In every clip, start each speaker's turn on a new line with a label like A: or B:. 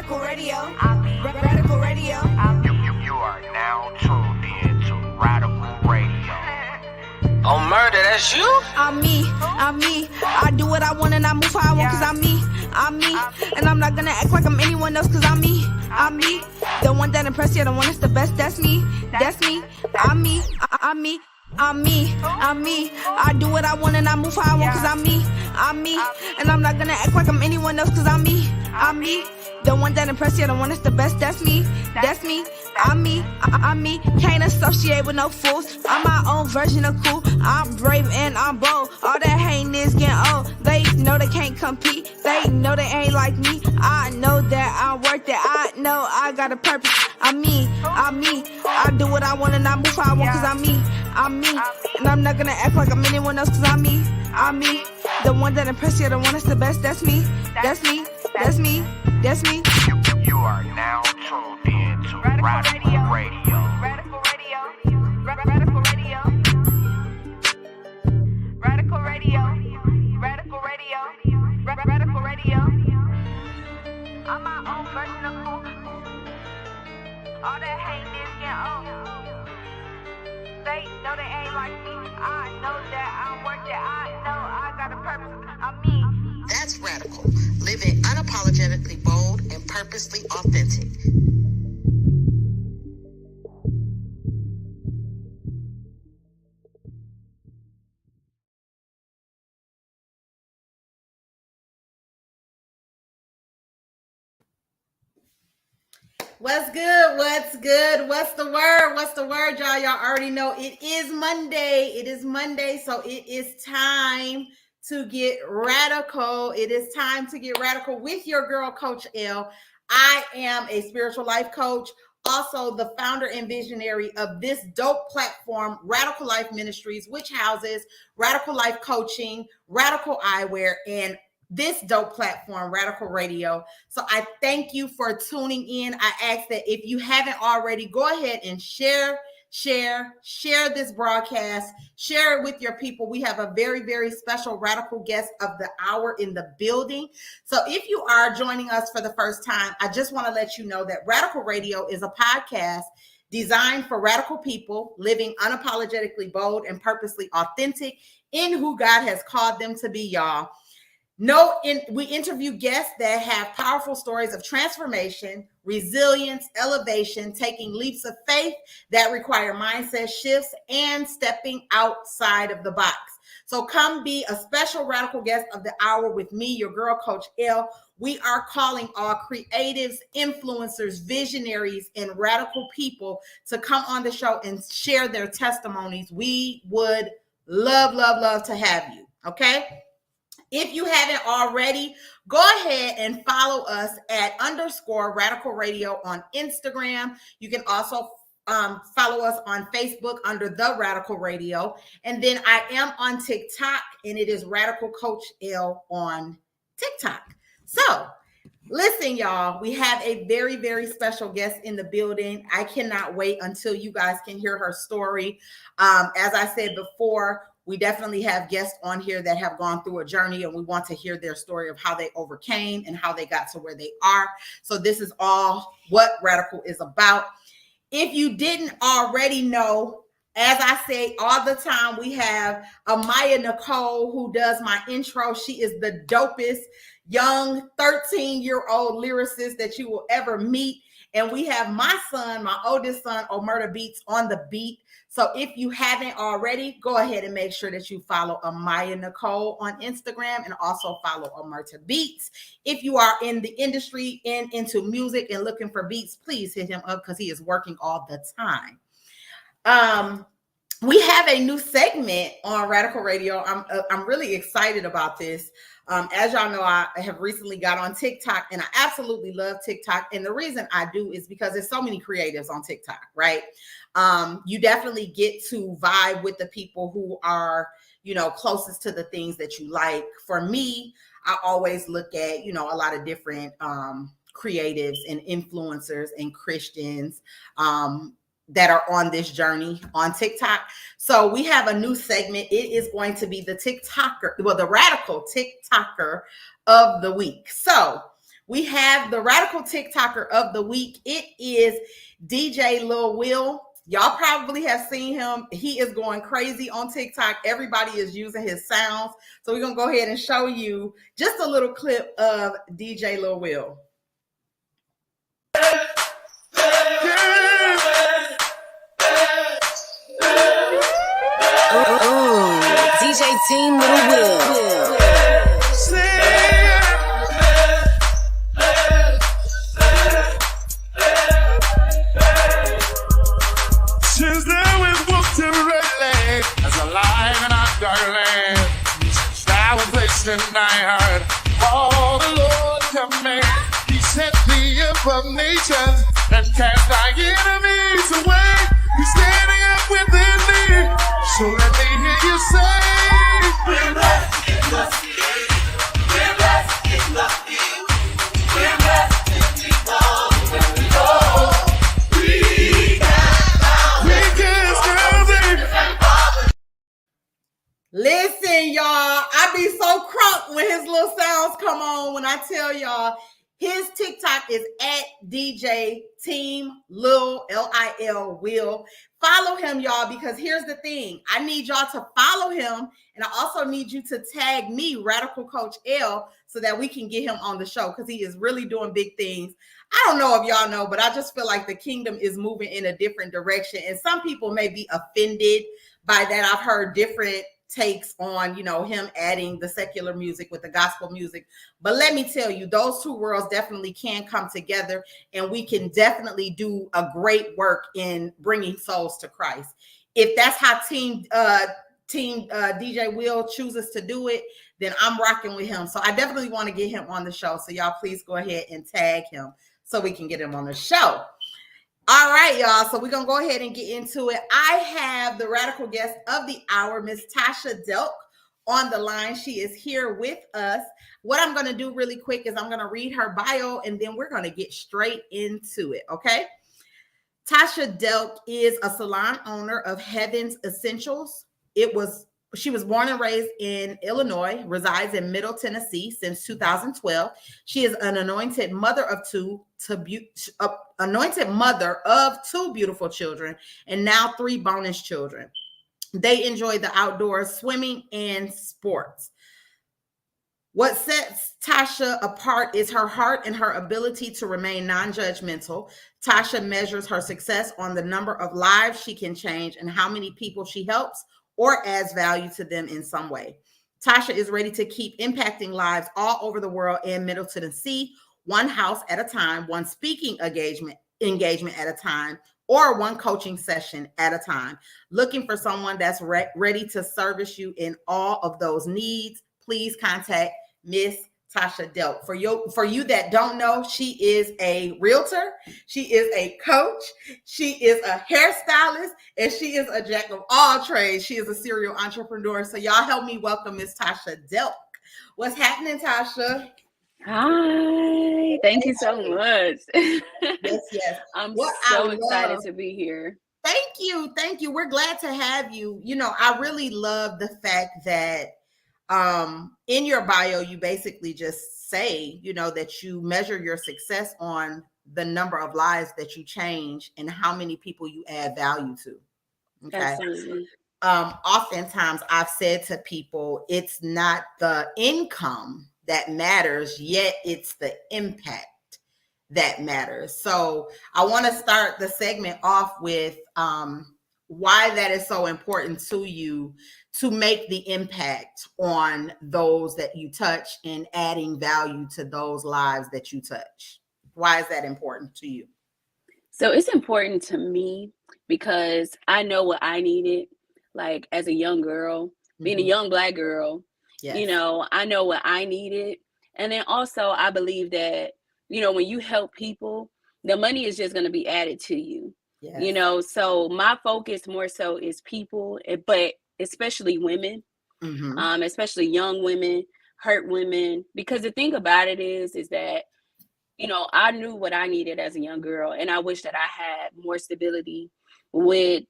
A: Radical Radio. Radical Radio.
B: You are now tuned in to Radical Radio. Oh, murder, that's you?
A: I'm me. I do what I want and I move how I want cause I'm me. And I'm not gonna act like I'm anyone else cause I'm me. The one that impressed you, the one that's the best, that's me. I'm me. I do what I want and I move how I want cause I'm me. And I'm not gonna act like I'm anyone else cause I'm me. The one that impressed you, the one that's the best, that's me. I'm me. Can't associate with no fools. I'm my own version of cool. I'm brave and I'm bold. All that hating is getting old. They know they can't compete. They know they ain't like me. I know that I'm worth it. I know I got a purpose. I'm me. I do what I want and I move how I want cause I'm me. And I'm not gonna act like I'm anyone else cause I'm me. The one that impressed you, the one that's the best, that's me.
B: You are now tuned in to Radical Radio.
A: Radical Radio. Radical Radio. Radical Radio. Radical Radio. Radical Radio. I'm my own version of cool. All that hate is getting old. They know they ain't like me. I know that I'm worth it. I know I got a purpose. I'm me.
C: That's radical. Living unapologetically bold and purposely authentic.
D: What's good? What's the word, y'all? Y'all already know it is Monday. So it is time to get radical. It is time to get radical with your girl, Coach L. I am a spiritual life coach, also the founder and visionary of this dope platform, Radical Life Ministries, which houses Radical Life Coaching, Radical Eyewear, and this dope platform, Radical Radio. So I thank you for tuning in. I ask that if you haven't already, go ahead and share this broadcast, share it with your people. We have a very, very special radical guest of the hour in the building. So if you are joining us for the first time, I just want to let you know that Radical Radio is a podcast designed for radical people living unapologetically bold and purposely authentic in who God has called them to be, y'all. We interview guests that have powerful stories of transformation, resilience, elevation, taking leaps of faith that require mindset shifts and stepping outside of the box. So come be a special radical guest of the hour with me, your girl, Coach L. We are calling all creatives, influencers, visionaries, and radical people to come on the show and share their testimonies. We would love to have you, okay? If you haven't already, go ahead and follow us at _Radical Radio on Instagram. You can also follow us on Facebook under The Radical Radio. And then I am on TikTok, and it is Radical Coach L on TikTok. So listen, y'all, we have a very, very special guest in the building. I cannot wait until you guys can hear her story. As I said before, we definitely have guests on here that have gone through a journey, and we want to hear their story of how they overcame and how they got to where they are. So this is all what Radical is about. If you didn't already know, as I say all the time, we have Amaya Nicole who does my intro. She is the dopest young 13-year-old lyricist that you will ever meet. And we have my son, my oldest son, Omerta Beats, on the beat. So if you haven't already, go ahead and make sure that you follow Amaya Nicole on Instagram and also follow Omerta Beats. If you are in the industry and into music and looking for beats, please hit him up because he is working all the time. We have a new segment on Radical Radio. I'm really excited about this. As y'all know, I have recently got on TikTok, and I absolutely love TikTok. And the reason I do is because there's so many creatives on TikTok, right? You definitely get to vibe with the people who are, closest to the things that you like. For me, I always look at, a lot of different creatives and influencers and Christians that are on this journey on TikTok. So we have a new segment. It is going to be the radical TikToker of the week. So We have the radical TikToker of the week. It is DJ Lil Will. Y'all probably have seen him. He is going crazy on TikTok. Everybody is using his sounds. So we're going to go ahead and show you just a little clip of DJ Lil Will.
E: DJ Team Lil Will.
F: Since then we've walked in red lane as alive in our dark land. Now we're placed in I heard all the Lord coming. He set me above nature and cast thy enemies away. He's standing up within me, so let me hear you say, we're blessed in the city, we're blessed in the field, we're blessed in the people when we go.
D: Listen, y'all, I be so crunk when his little sounds come on. When I tell y'all, his TikTok is at DJ Team Lil, Lil Will. Follow him, y'all, because here's the thing. I need y'all to follow him, and I also need you to tag me, Radical Coach L, so that we can get him on the show, because he is really doing big things. I don't know if y'all know, but I just feel like the kingdom is moving in a different direction, and some people may be offended by that. I've heard different takes on, him adding the secular music with the gospel music. But let me tell you, those two worlds definitely can come together, and we can definitely do a great work in bringing souls to Christ. If that's how Team DJ Will chooses to do it, then I'm rocking with him. So I definitely want to get him on the show. So y'all please go ahead and tag him so we can get him on the show. All right, y'all. So we're going to go ahead and get into it. I have the radical guest of the hour, Miss Tasha Delk, on the line. She is here with us. What I'm going to do really quick is I'm going to read her bio, and then we're going to get straight into it, okay? Tasha Delk is a salon owner of Heaven's Essentials. She was born and raised in Illinois, resides in Middle Tennessee since 2012. She is an anointed mother of two beautiful children, and now 3 bonus children. They enjoy the outdoors, swimming, and sports. What sets Tasha apart is her heart and her ability to remain non-judgmental. Tasha measures her success on the number of lives she can change and how many people she helps or adds value to them in some way. Tasha is ready to keep impacting lives all over the world in Middle Tennessee, one house at a time, one speaking engagement at a time, or one coaching session at a time. Looking for someone that's ready to service you in all of those needs, please contact Miss Tasha Delk. For you that don't know, she is a realtor, she is a coach, she is a hairstylist, and she is a jack of all trades. She is a serial entrepreneur. So y'all help me welcome Miss Tasha Delk. What's happening, Tasha?
G: Hi, thank you so much.
D: Yes.
G: I'm so excited to be here.
D: Thank you. We're glad to have you. I really love the fact that in your bio, you basically just say, that you measure your success on the number of lives that you change and how many people you add value to. Okay.
G: Absolutely.
D: Oftentimes I've said to people, it's not the income that matters, yet it's the impact that matters. So I want to start the segment off with why that is so important to you to make the impact on those that you touch and adding value to those lives that you touch. Why is that important to you?
G: So it's important to me because I know what I needed, like as a young girl, being a young Black girl,
D: yes.
G: I know what I needed. And then also I believe that, when you help people, the money is just going to be added to you. Yes. So my focus more so is people, but especially women, especially young women, hurt women, because the thing about it is that, I knew what I needed as a young girl, and I wish that I had more stability with,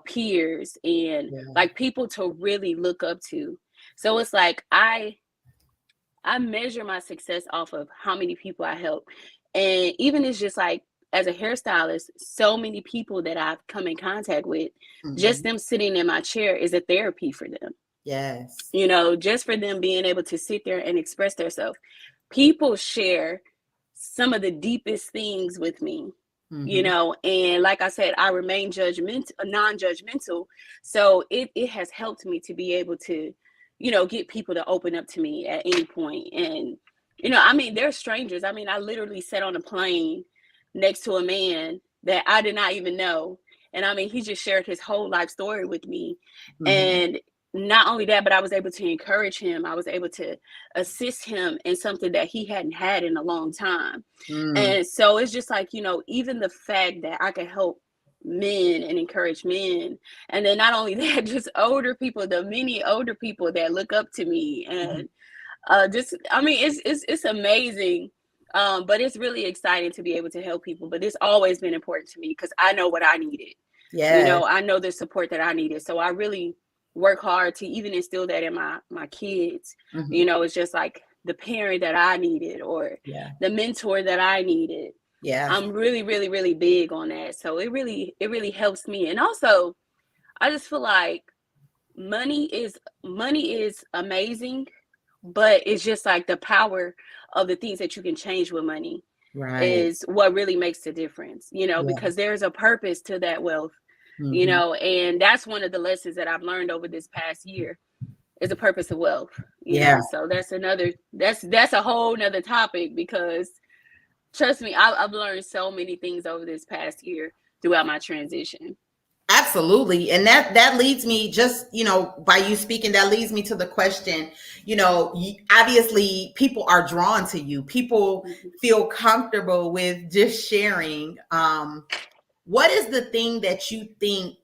G: peers and like people to really look up to. So it's like, I I measure my success off of how many people I help. And even it's just like, as a hairstylist, so many people that I've come in contact with, just them sitting in my chair is a therapy for them.
D: Yes.
G: You know, just for them being able to sit there and express themselves. People share some of the deepest things with me, you know, and like I said, I remain non-judgmental. So it has helped me to be able to, you know, get people to open up to me at any point. And, you know, I mean, they're strangers. I mean, I literally sat on a plane next to a man that I did not even know. And I mean, he just shared his whole life story with me. And not only that, but I was able to encourage him. I was able to assist him in something that he hadn't had in a long time. And so it's just like, you know, even the fact that I could help men and encourage men. And then not only that, just older people, the many older people that look up to me. And just, I mean, it's amazing. But it's really exciting to be able to help people. But it's always been important to me because I know what I needed.
D: Yeah.
G: You know, I know the support that I needed. So I really work hard to even instill that in my kids. You know, it's just like the parent that I needed or the mentor that I needed.
D: Yeah.
G: I'm really, really, really big on that. So it really helps me. And also, I just feel like money is amazing, but it's just like the power of the things that you can change with money is what really makes the difference, you know, because there's a purpose to that wealth, you know, and that's one of the lessons that I've learned over this past year is the purpose of wealth. You know? So that's a whole nother topic because trust me, I've learned so many things over this past year throughout my transition.
D: Absolutely. And that leads me just, you know, by you speaking, that leads me to the question, you know, obviously people are drawn to you. People feel comfortable with just sharing. What is the thing that you think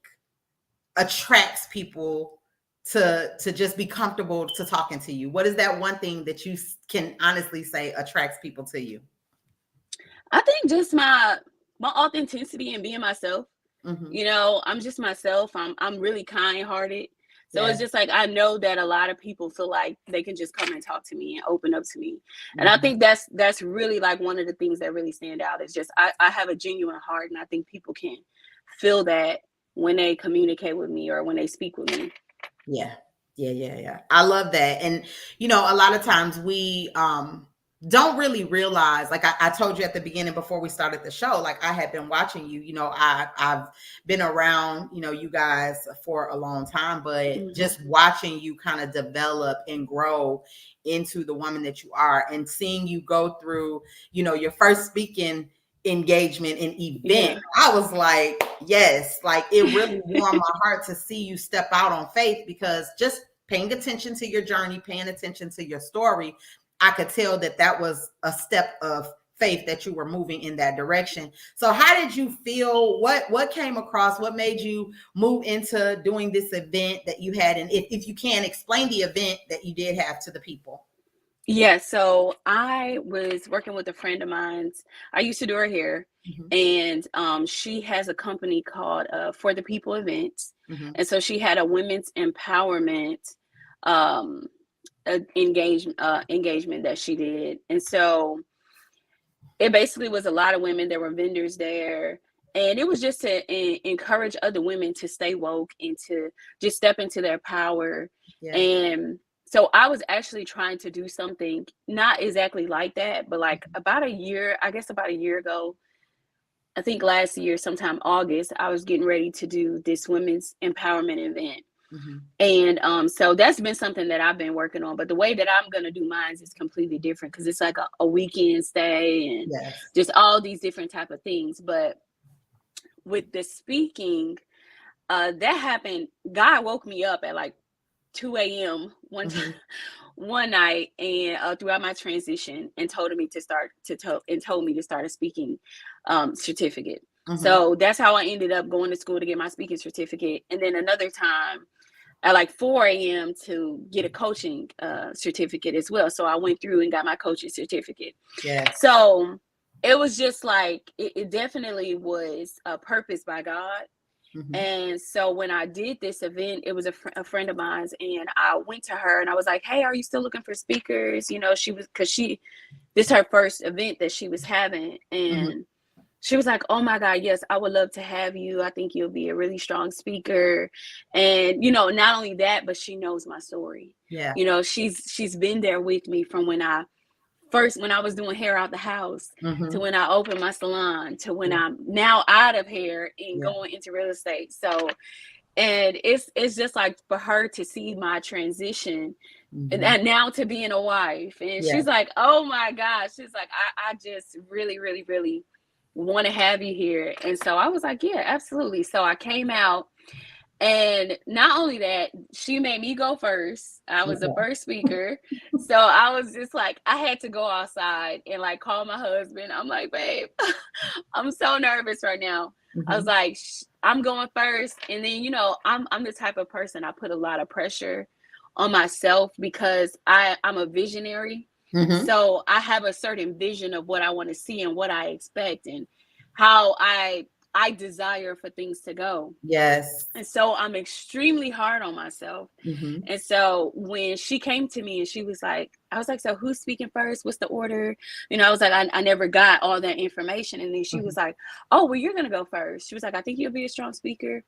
D: attracts people to just be comfortable to talking to you? What is that one thing that you can honestly say attracts people to you?
G: I think just my authenticity and being myself. You know, I'm just myself. I'm really kind-hearted. So it's just like, I know that a lot of people feel like they can just come and talk to me and open up to me. And I think that's really like one of the things that really stand out is just, I have a genuine heart. And I think people can feel that when they communicate with me or when they speak with me.
D: Yeah. I love that. And, you know, a lot of times we, don't really realize, like I told you at the beginning before we started the show, like I had been watching you, you know, I've been around, you know, you guys for a long time, but just watching you kind of develop and grow into the woman that you are and seeing you go through, you know, your first speaking engagement and event, I was like, yes, like it really warmed my heart to see you step out on faith because just paying attention to your journey, paying attention to your story, I could tell that was a step of faith that you were moving in that direction. So how did you feel? What came across? What made you move into doing this event that you had? And if you can, explain the event that you did have to the people.
G: Yeah, so I was working with a friend of mine. I used to do her hair, and she has a company called For the People Events. And so she had a women's empowerment engagement that she did. And so it basically was a lot of women. There were vendors there. And it was just to encourage other women to stay woke and to just step into their power. And so I was actually trying to do something not exactly like that, but like about a year ago, I think last year, sometime August, I was getting ready to do this women's empowerment event. And so that's been something that I've been working on. But the way that I'm going to do mine is completely different because it's like a weekend stay and just all these different type of things. But with the speaking, that happened. God woke me up at like 2 a.m. one night and throughout my transition and told me to start a speaking certificate. So that's how I ended up going to school to get my speaking certificate. And then another time at like 4 a.m. to get a coaching certificate as well. So I went through and got my coaching certificate. So it was just like, it definitely was a purpose by God. And so when I did this event, it was a friend of mine's, and I went to her and I was like, hey, are you still looking for speakers? You know, this is her first event that she was having. And she was like, oh my God, yes, I would love to have you. I think you'll be a really strong speaker. And, you know, not only that, but she knows my story.
D: Yeah.
G: You know, she's been there with me from when I was doing hair out the house, to when I opened my salon, to when I'm now out of hair and going into real estate. So, and it's just like for her to see my transition and now to being a wife. And she's like, oh my gosh, she's like, I just really, really, really want to have you here. And so I was like, yeah, absolutely. So I came out. And not only that, she made me go first. I was the first speaker. So I was just like, I had to go outside and like call my husband. I'm like, babe, I'm so nervous right now. I was like, I'm going first. And then, you know, I'm the type of person, I put a lot of pressure on myself because I'm a visionary. So I have a certain vision of what I want to see and what I expect and how I desire for things to go.
D: Yes.
G: And so I'm extremely hard on myself. And so when she came to me and she was like, I was like, so who's speaking first? What's the order? You know, I was like, I never got all that information. And then she was like, oh, well, you're going to go first. She was like, I think you'll be a strong speaker.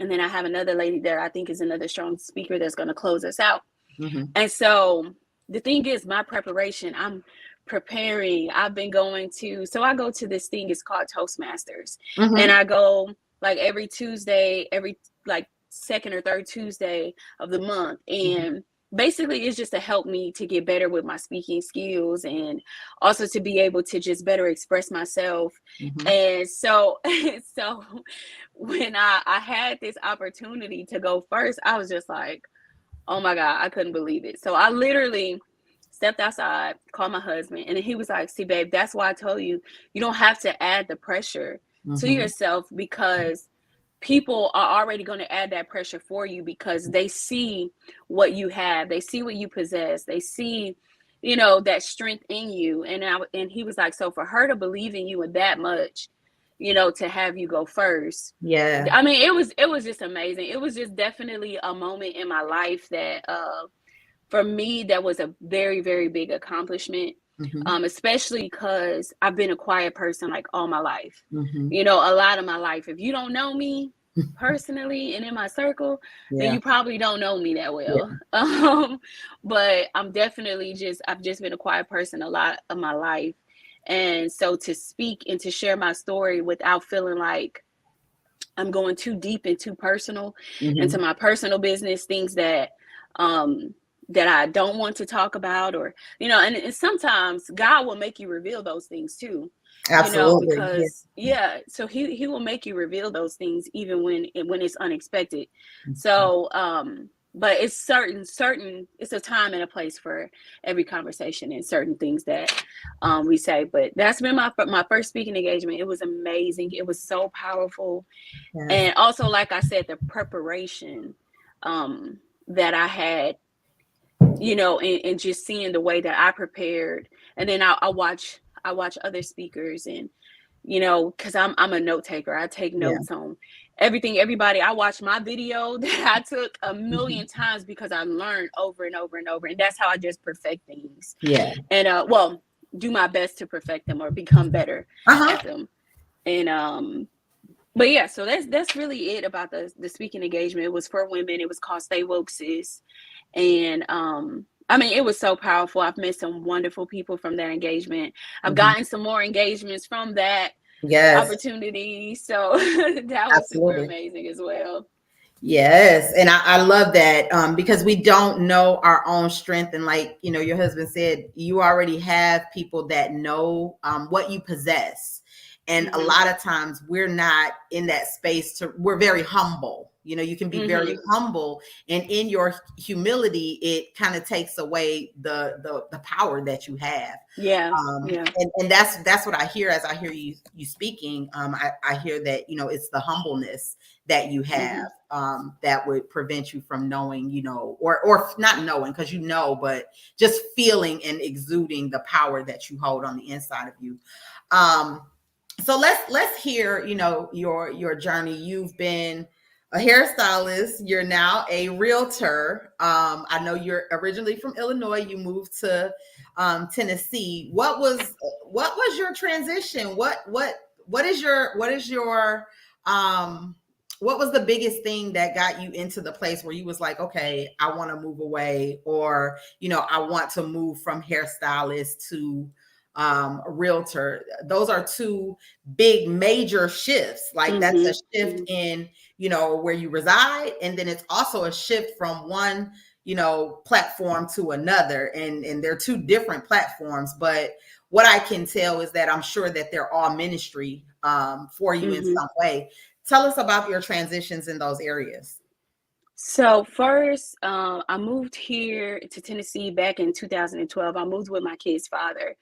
G: And then I have another lady there, I think is another strong speaker that's going to close us out. And so the thing is, my preparation, I'm preparing. I've been going to, so I go to this thing, it's called Toastmasters. And I go like every Tuesday, every like second or third Tuesday of the month. And basically it's just to help me to get better with my speaking skills and also to be able to just better express myself. And so when I had this opportunity to go first, I was just like, oh my God, I couldn't believe it. So I literally stepped outside, called my husband, and he was like, see, babe, that's why I told you, you don't have to add the pressure to yourself, because people are already going to add that pressure for you because they see what you have. They see what you possess. They see, you know, that strength in you. And he was like, so for her to believe in you that much, you know, to have you go first.
D: Yeah.
G: I mean, it was just amazing. It was just definitely a moment in my life that, for me, that was a very, very big accomplishment, especially because I've been a quiet person like all my life, you know, a lot of my life. If you don't know me personally and in my circle, then you probably don't know me that well. But I've just been a quiet person a lot of my life. And so to speak and to share my story without feeling like I'm going too deep and too personal into my personal business, things that I don't want to talk about, or, you know, and sometimes God will make you reveal those things too.
D: Absolutely.
G: You know, because so he will make you reveal those things even when it's unexpected. So, but it's certain, it's a time and a place for every conversation and certain things that we say. But that's been my first speaking engagement. It was amazing. It was so powerful. And also, like I said, the preparation that I had, you know, and just seeing the way that I prepared. And then I watch other speakers, and, you know, because I'm a note taker. I take notes on everything, everybody. I watch my video that I took a million times because I learned over and over and over. And that's how I just perfect things. And well, do my best to perfect them or become better at them. And but yeah, so that's really it about the speaking engagement. It was for women. It was called Stay Woke Sis. And I mean, it was so powerful. I've met some wonderful people from that engagement. I've gotten some more engagements from that opportunity. So that was super amazing as well.
D: Yes. And I love that because we don't know our own strength. And like, you know, your husband said, you already have people that know what you possess. And a lot of times we're not in that space we're very humble. You know, you can be very humble, and in your humility, it kind of takes away the power that you have. And that's what I hear as I hear you speaking. I hear that, you know, it's the humbleness that you have that would prevent you from knowing, you know, or not knowing, because you know, but just feeling and exuding the power that you hold on the inside of you. So let's hear, your journey. You've been a hairstylist. You're now a realtor. I know you're originally from Illinois. You moved to Tennessee. What was your transition? What was the biggest thing that got you into the place where you was like, okay, I want to move away, or I want to move from hairstylist to a realtor? Those are two big major shifts. Like that's a shift in where you reside, and then it's also a shift from one platform to another, and they're two different platforms. But what I can tell is that I'm sure that they're all ministry for you in some way. Tell us about your transitions in those areas.
G: So first, I moved here to Tennessee back in 2012. I moved with my kid's father,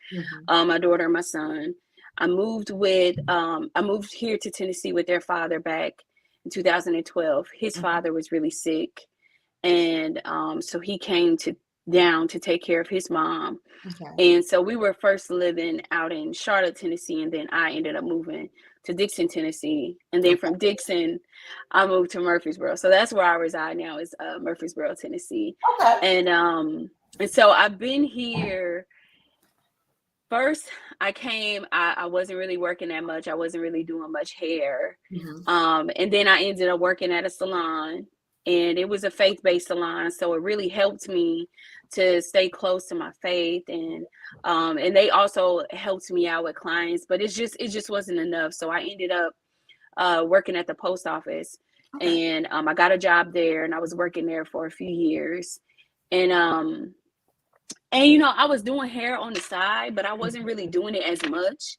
G: my daughter and my son. I moved here to Tennessee with their father back in 2012. His father was really sick, and so he came down to take care of his mom. And so we were first living out in Charlotte, Tennessee, and then I ended up moving to Dixon, Tennessee, and then from Dixon I moved to Murfreesboro. So that's where I reside now, is Murfreesboro, Tennessee. And so I've been here. First I came, I wasn't really working that much. I wasn't really doing much hair. And then I ended up working at a salon, and it was a faith-based salon, so it really helped me to stay close to my faith, and they also helped me out with clients, but it just wasn't enough. So I ended up working at the post office, and I got a job there, and I was working there for a few years, and I was doing hair on the side, but I wasn't really doing it as much.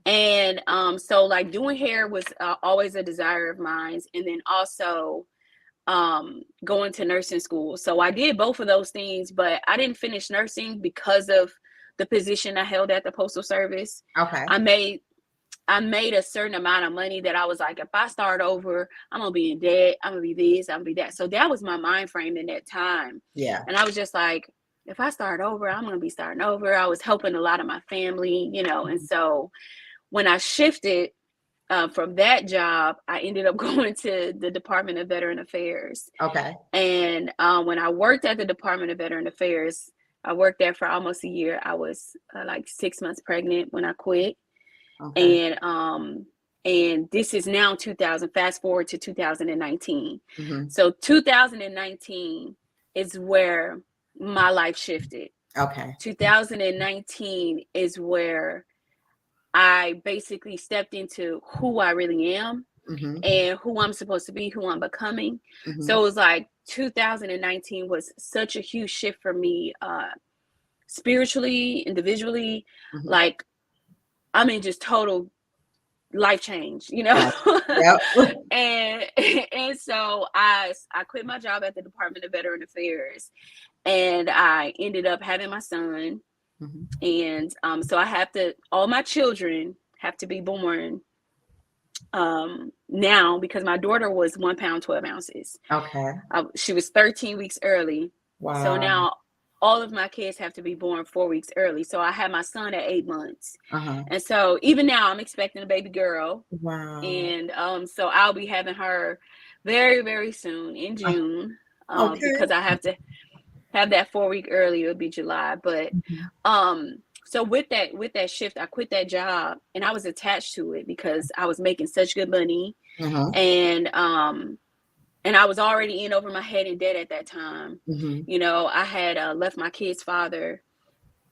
G: And so like doing hair was always a desire of mine, and then also going to nursing school. So I did both of those things, but I didn't finish nursing because of the position I held at the Postal Service. I made a certain amount of money that I was like, if I start over, I'm gonna be in debt, I'm gonna be this, I'm gonna be that. So that was my mind frame in that time. And I was just like, if I start over, I'm gonna be starting over. I was helping a lot of my family, and so when I shifted from that job, I ended up going to the Department of Veteran Affairs. And when I worked at the Department of Veteran Affairs, I worked there for almost a year. I was like 6 months pregnant when I quit. And this is now fast forward to 2019. So 2019 is where my life shifted. 2019 is where I basically stepped into who I really am and who I'm supposed to be, who I'm becoming. So it was like 2019 was such a huge shift for me, spiritually, individually. Like, I mean, just total life change, and so I quit my job at the Department of Veteran Affairs, and I ended up having my son. And so all my children have to be born now, because my daughter was 1 pound 12 ounces. She was 13 weeks early. So now all of my kids have to be born 4 weeks early. So I had my son at 8 months. And so even now I'm expecting a baby girl. And so I'll be having her very, very soon in June, because I have to have that 4 week early. It'll be July. But so with that shift, I quit that job, and I was attached to it because I was making such good money. And I was already in over my head in debt at that time. I had left my kid's father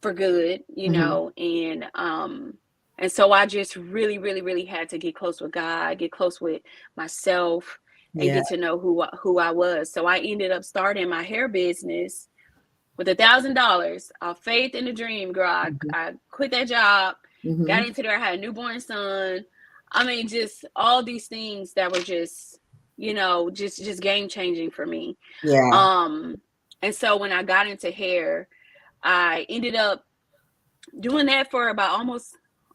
G: for good, and so I just really, really, really had to get close with God, get close with myself, and get to know who I was. So I ended up starting my hair business with $1,000 of faith in the dream, girl. I quit that job, got into there. I had a newborn son. I mean, just all these things that were just, just game changing for me. And so when I got into hair, I ended up doing that for about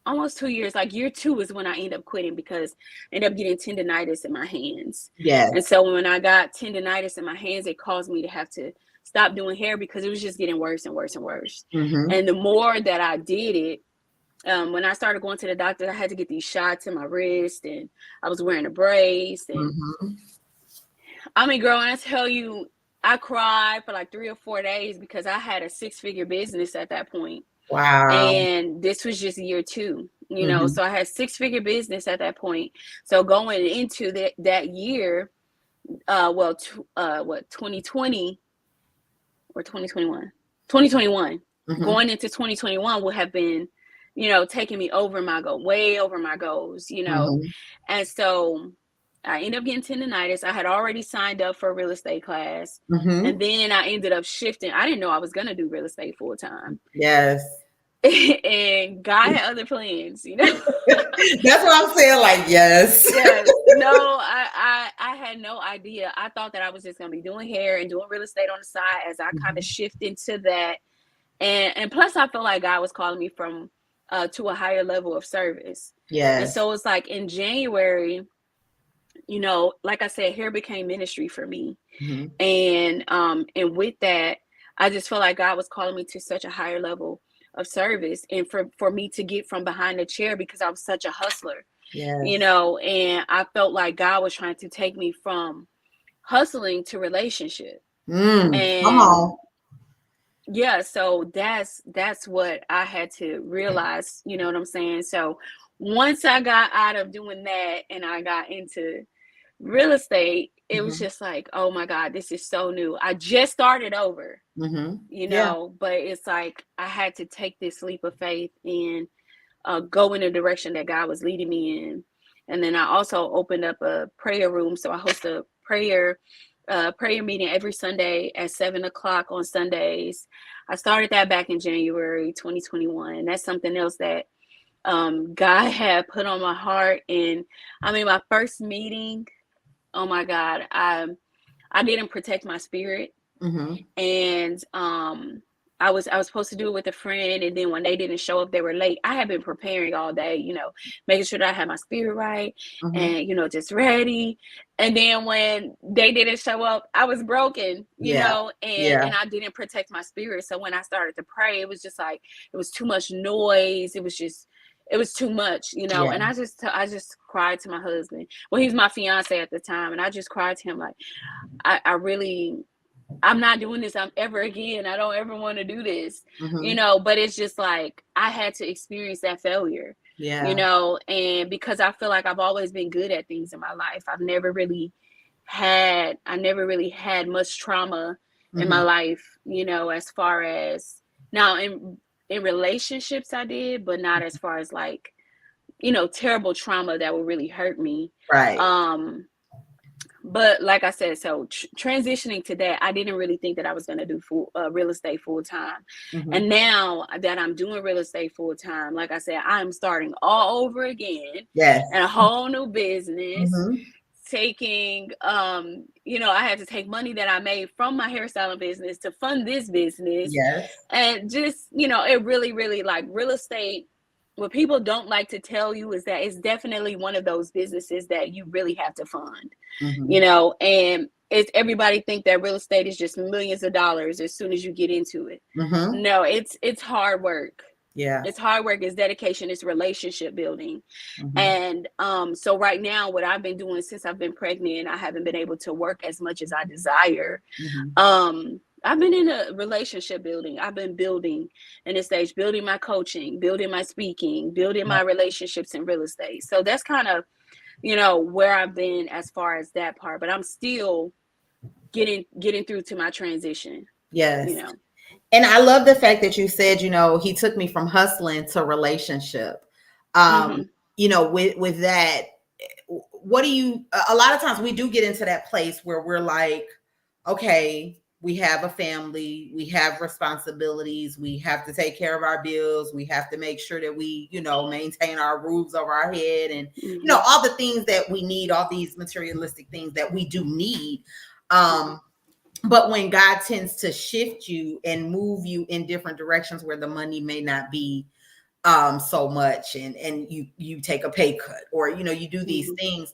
G: almost 2 years. Like year 2 is when I ended up quitting, because I ended up getting tendonitis in my hands. And so when I got tendonitis in my hands, it caused me to have to stop doing hair because it was just getting worse and worse and worse. And the more that I did it, when I started going to the doctor, I had to get these shots in my wrist, and I was wearing a brace. And I mean, girl, when I tell you, I cried for like 3 or 4 days because I had a 6-figure business at that point.
D: Wow.
G: And this was just year 2, you know, so I had 6-figure business at that point. So going into that year, 2020 or 2021, going into 2021 would have been, you know, taking me over my goal, way over my goals, you know. And so I ended up getting tendonitis. I had already signed up for a real estate class. And then I ended up shifting. I didn't know I was going to do real estate full time.
D: Yes.
G: And God had other plans, you know.
D: That's what I'm saying. Like, yes.
G: Yes. No, I had no idea. I thought that I was just going to be doing hair and doing real estate on the side as I kind of shift into that. And plus I felt like God was calling me from to a higher level of service.
D: Yes.
G: And so it's like in January, you know, like I said, hair became ministry for me. And with that, I just felt like God was calling me to such a higher level of service, and for me to get from behind the chair, because I was such a hustler. You know, and I felt like God was trying to take me from hustling to relationship. And
D: come on.
G: Yeah, so that's what I had to realize, you know what I'm saying? So once I got out of doing that and I got into real estate, it was just like, oh my God, this is so new. I just started over, you know, but it's like I had to take this leap of faith and go in the direction that God was leading me in. And then I also opened up a prayer room. So I host a prayer meeting every Sunday at 7:00 on Sundays. I started that back in January 2021. And that's something else that God had put on my heart. And I mean, my first meeting, oh my God, I didn't protect my spirit. And I was supposed to do it with a friend, and then when they didn't show up, they were late. I had been preparing all day, you know, making sure that I had my spirit right and, you know, just ready. And then when they didn't show up, I was broken, you know, and I didn't protect my spirit. So when I started to pray, it was just like, it was too much noise. It was too much, you know. And I just cried to my husband. Well, he's my fiance at the time. And I just cried to him like, I'm not doing this ever again. I don't ever want to do this, you know, but it's just like, I had to experience that failure, you know, and because I feel like I've always been good at things in my life. I never really had much trauma in my life, you know, as far as now in relationships I did, but not as far as like, you know, terrible trauma that would really hurt me.
D: Right.
G: But like I said, so transitioning to that, I didn't really think that I was going to do real estate full time. And now that I'm doing real estate full time, like I said, I'm starting all over again. And a whole new business. Taking, you know, I had to take money that I made from my hairstyling business to fund this business. And just, you know, it really, really, like, real estate, what people don't like to tell you is that it's definitely one of those businesses that you really have to fund, you know, and everybody think that real estate is just millions of dollars as soon as you get into it. No, it's hard work. It's hard work, it's dedication, it's relationship building. And so right now, what I've been doing since I've been pregnant, I haven't been able to work as much as I desire. I've been in a relationship building. I've been building in this stage, building my coaching, building my speaking, building my relationships in real estate. So that's kind of, you know, where I've been as far as that part, but I'm still getting through to my transition. You know.
D: And I love the fact that you said, you know, he took me from hustling to relationship. You know, with that, what do you, a lot of times we do get into that place where we're like, okay, we have a family, we have responsibilities, we have to take care of our bills, we have to make sure that we, you know, maintain our roofs over our head and, you know, all the things that we need, all these materialistic things that we do need. But when God tends to shift you and move you in different directions where the money may not be so much, and you take a pay cut, or, you know, you do these things.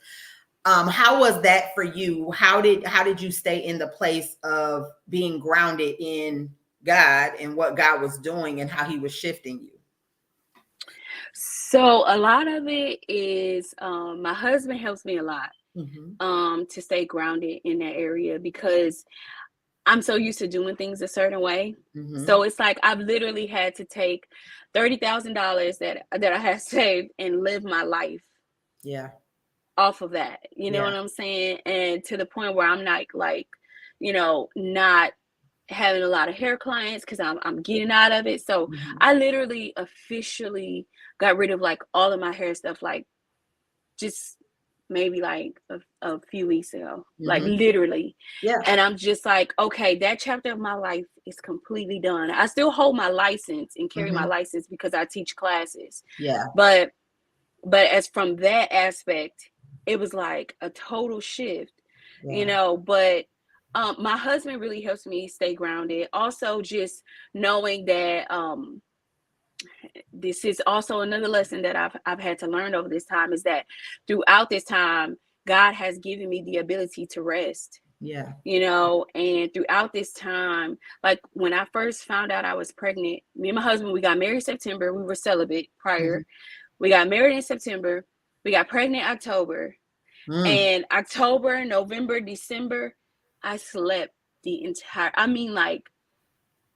D: How was that for you? How did you stay in the place of being grounded in God and what God was doing and how he was shifting you?
G: So a lot of it is my husband helps me a lot to stay grounded in that area because I'm so used to doing things a certain way. So it's like I've literally had to take $30,000 that I had saved and live my life off of that. You know what I'm saying? And to the point where I'm not like, not having a lot of hair clients because I'm getting out of it. So I literally officially got rid of like all of my hair stuff, like just maybe like a few weeks ago, like literally. And I'm just like, okay, that chapter of my life is completely done. I still hold my license and carry my license because I teach classes. But as from that aspect, it was like a total shift, but my husband really helps me stay grounded. Also, just knowing that this is also another lesson that I've had to learn over this time is that throughout this time, God has given me the ability to rest. And throughout this time, like when I first found out I was pregnant, me and my husband, we got married September. We were celibate prior. We got married in September. We got pregnant October. And October, November, December, I slept the entire, like,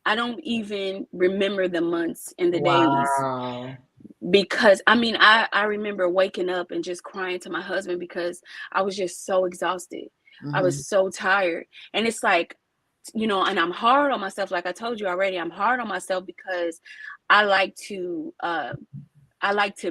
G: I don't even remember the months and the days because I remember waking up and just crying to my husband because I was just so exhausted. I was so tired. And it's like, and I'm hard on myself. Like I told you already, I'm hard on myself because I like to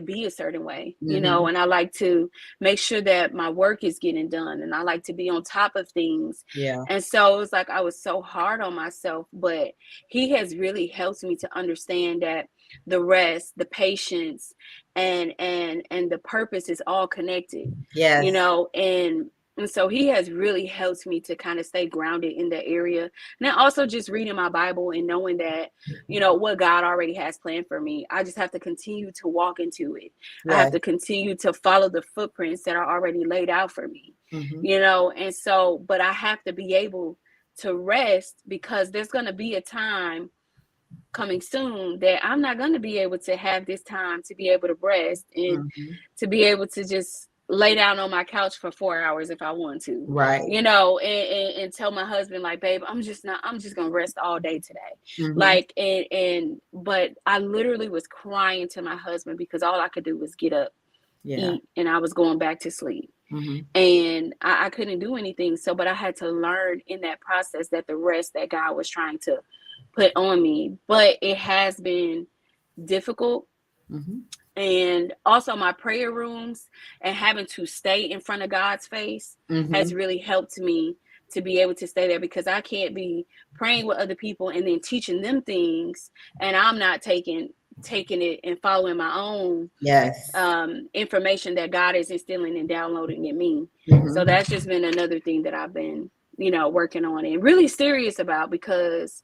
G: be a certain way, and I like to make sure that my work is getting done and I like to be on top of things. And so it was like, I was so hard on myself, but he has really helped me to understand that the rest, the patience and the purpose is all connected, and so he has really helped me to kind of stay grounded in that area. And then also just reading my Bible and knowing that, what God already has planned for me. I just have to continue to walk into it. I have to continue to follow the footprints that are already laid out for me, and so, but I have to be able to rest because there's going to be a time coming soon that I'm not going to be able to have this time to be able to rest and to be able to just lay down on my couch for 4 hours if I want to, and tell my husband like, babe, I'm just gonna rest all day today. Like, but I literally was crying to my husband because all I could do was get up, eat, and I was going back to sleep. And I couldn't do anything. So, but I had to learn in that process that the rest that God was trying to put on me, but it has been difficult. And also my prayer rooms and having to stay in front of God's face has really helped me to be able to stay there because I can't be praying with other people and then teaching them things and I'm not taking it and following my own information that God is instilling and downloading in me. So that's just been another thing that I've been, working on and really serious about because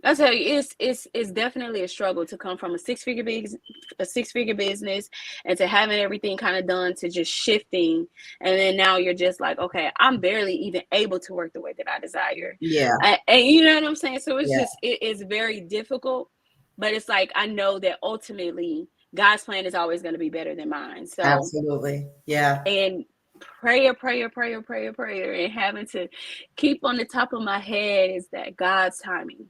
G: I tell you, it's definitely a struggle to come from a six-figure business and to having everything kind of done to just shifting, and then now you're just like, okay, I'm barely even able to work the way that I desire. And you know what I'm saying? So it's just it's very difficult, but it's like I know that ultimately God's plan is always going to be better than mine. So
D: absolutely,
G: and prayer, and having to keep on the top of my head is that God's timing.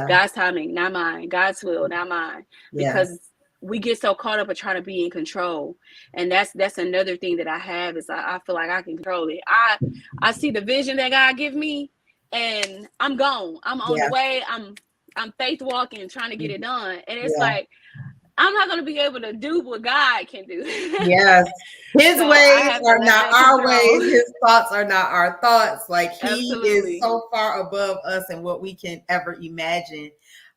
G: God's timing, not mine. God's will, not mine. Because we get so caught up in trying to be in control. And that's another thing that I have is I feel like I can control it. I see the vision that God give me and I'm gone. I'm on the way. I'm faith walking, trying to get it done. And it's like, I'm not going to be able to do what God can do.
D: His
G: So
D: ways are not our ways. His thoughts are not our thoughts. Like he is so far above us and what we can ever imagine.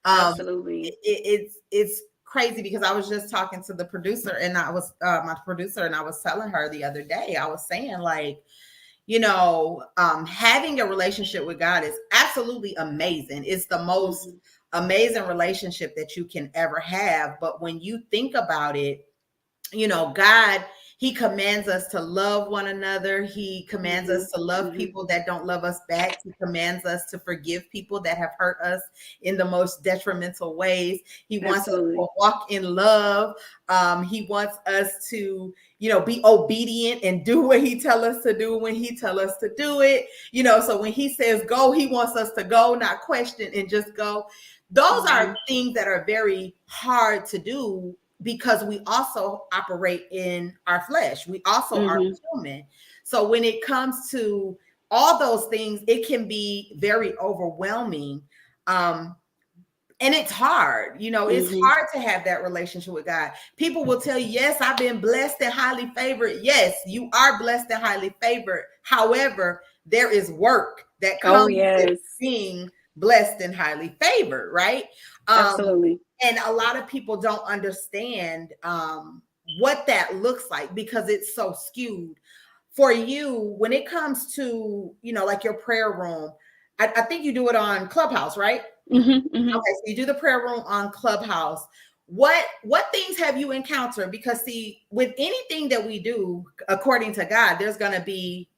G: Absolutely.
D: It's crazy because I was just talking to the producer and I was my producer and I was telling her the other day, I was saying like, having a relationship with God is absolutely amazing. It's the most amazing relationship that you can ever have. But when you think about it, God He commands us to love one another. He commands us to love people that don't love us back. He commands us to forgive people that have hurt us in the most detrimental ways. He wants us to walk in love. He wants us to, be obedient and do what he tells us to do when he tells us to do it. So when he says go, he wants us to go, not question and just go. Those are things that are very hard to do because we also operate in our flesh. We also are human. So when it comes to all those things, it can be very overwhelming. And it's hard, it's hard to have that relationship with God. People will tell you, yes, I've been blessed and highly favored. Yes, you are blessed and highly favored. However, there is work that comes with being blessed and highly favored, right?
G: Absolutely.
D: And a lot of people don't understand what that looks like because it's so skewed. For you, when it comes to, like your prayer room, I think you do it on Clubhouse, right? Okay, so you do the prayer room on Clubhouse. What things have you encountered? Because see, with anything that we do, according to God, there's going to be,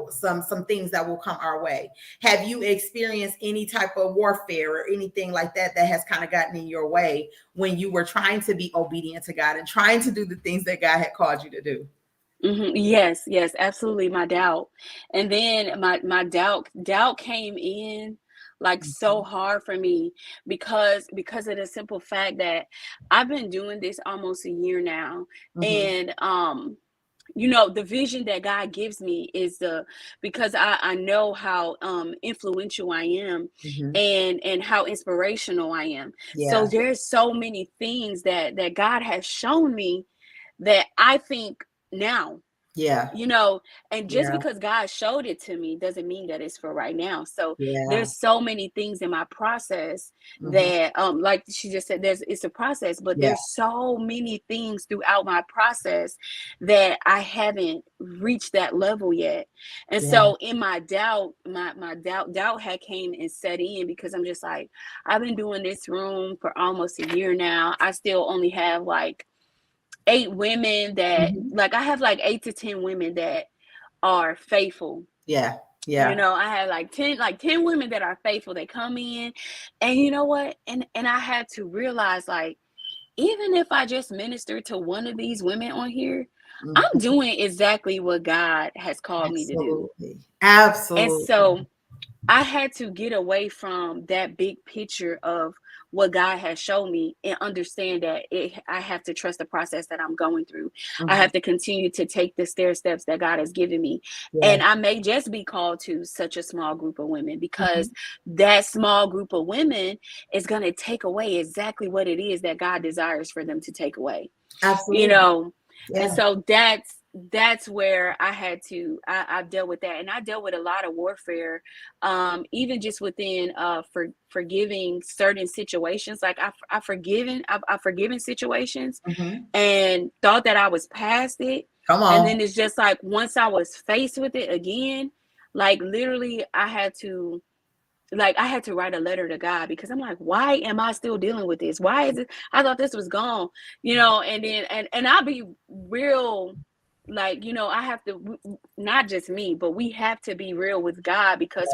D: some things that will come our way. Have you experienced any type of warfare or anything like that has kind of gotten in your way when you were trying to be obedient to God and trying to do the things that God had called you to do?
G: Yes, absolutely. My doubt. And then my doubt came in like so hard for me because of the simple fact that I've been doing this almost a year now. And the vision that God gives me is because I know how influential I am and how inspirational I am. So there's so many things that God has shown me that I think now. And just because God showed it to me doesn't mean that it's for right now. So there's so many things in my process that like she just said, it's a process, but there's so many things throughout my process that I haven't reached that level yet. And so in my doubt, my doubt had came and set in because I'm just like, I've been doing this room for almost a year now. I still only have like 8 women that I have like 8 to 10 women that are faithful. I have like 10 women that are faithful. They come in and you know what? And I had to realize, like, even if I just minister to one of these women on here, I'm doing exactly what God has called me to do.
D: Absolutely.
G: And so I had to get away from that big picture of what God has shown me and understand that I have to trust the process that I'm going through. I have to continue to take the stair steps that God has given me. And I may just be called to such a small group of women because that small group of women is going to take away exactly what it is that God desires for them to take away.
D: Absolutely.
G: And so that's where I've dealt with that. And I dealt with a lot of warfare, even just within forgiving certain situations. Like I've forgiven situations and thought that I was past it.
D: Come on.
G: And then it's just like, once I was faced with it again, like literally I had to write a letter to God because I'm like, why am I still dealing with this? Why is it? I thought this was gone, and then, and I'll be real. Like, I have to, not just me, but we have to be real with God because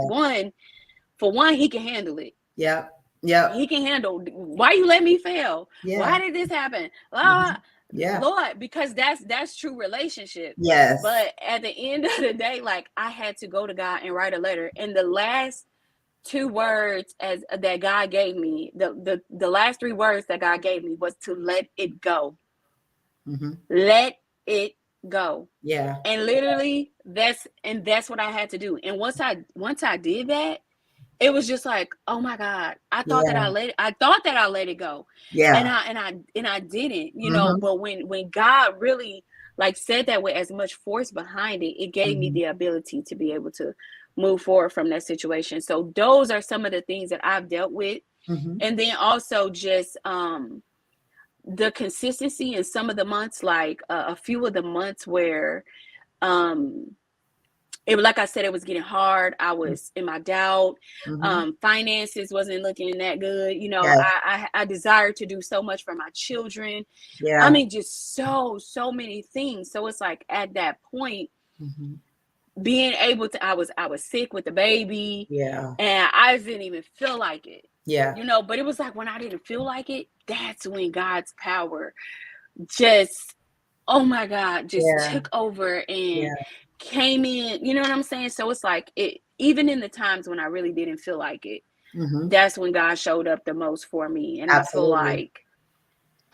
G: for one, he can handle it.
D: Yeah.
G: He can handle, why you let me fail? Why did this happen? Lord, because that's true relationship.
D: Yes.
G: But at the end of the day, like I had to go to God and write a letter. And the last 2 words that God gave me, the last 3 words that God gave me was to let it go. Let it go. And literally that's what I had to do. And once I did that, it was just like, oh my God, I thought that I let it go. And I didn't, but when God really like said that with as much force behind it, it gave me the ability to be able to move forward from that situation. So those are some of the things that I've dealt with. And then also just the consistency in some of the months, like a few of the months where it, like I said, it was getting hard. I was in my doubt. Finances wasn't looking that good. You know, I desired to do so much for my children. I mean, just so many things. So it's like at that point, being able to, I was sick with the baby. And I didn't even feel like it. You know, but it was like when I didn't feel like it, that's when God's power just, oh my God, just took over and came in, you know what I'm saying? So it's like, it, even in the times when I really didn't feel like it, that's when God showed up the most for me. And I feel like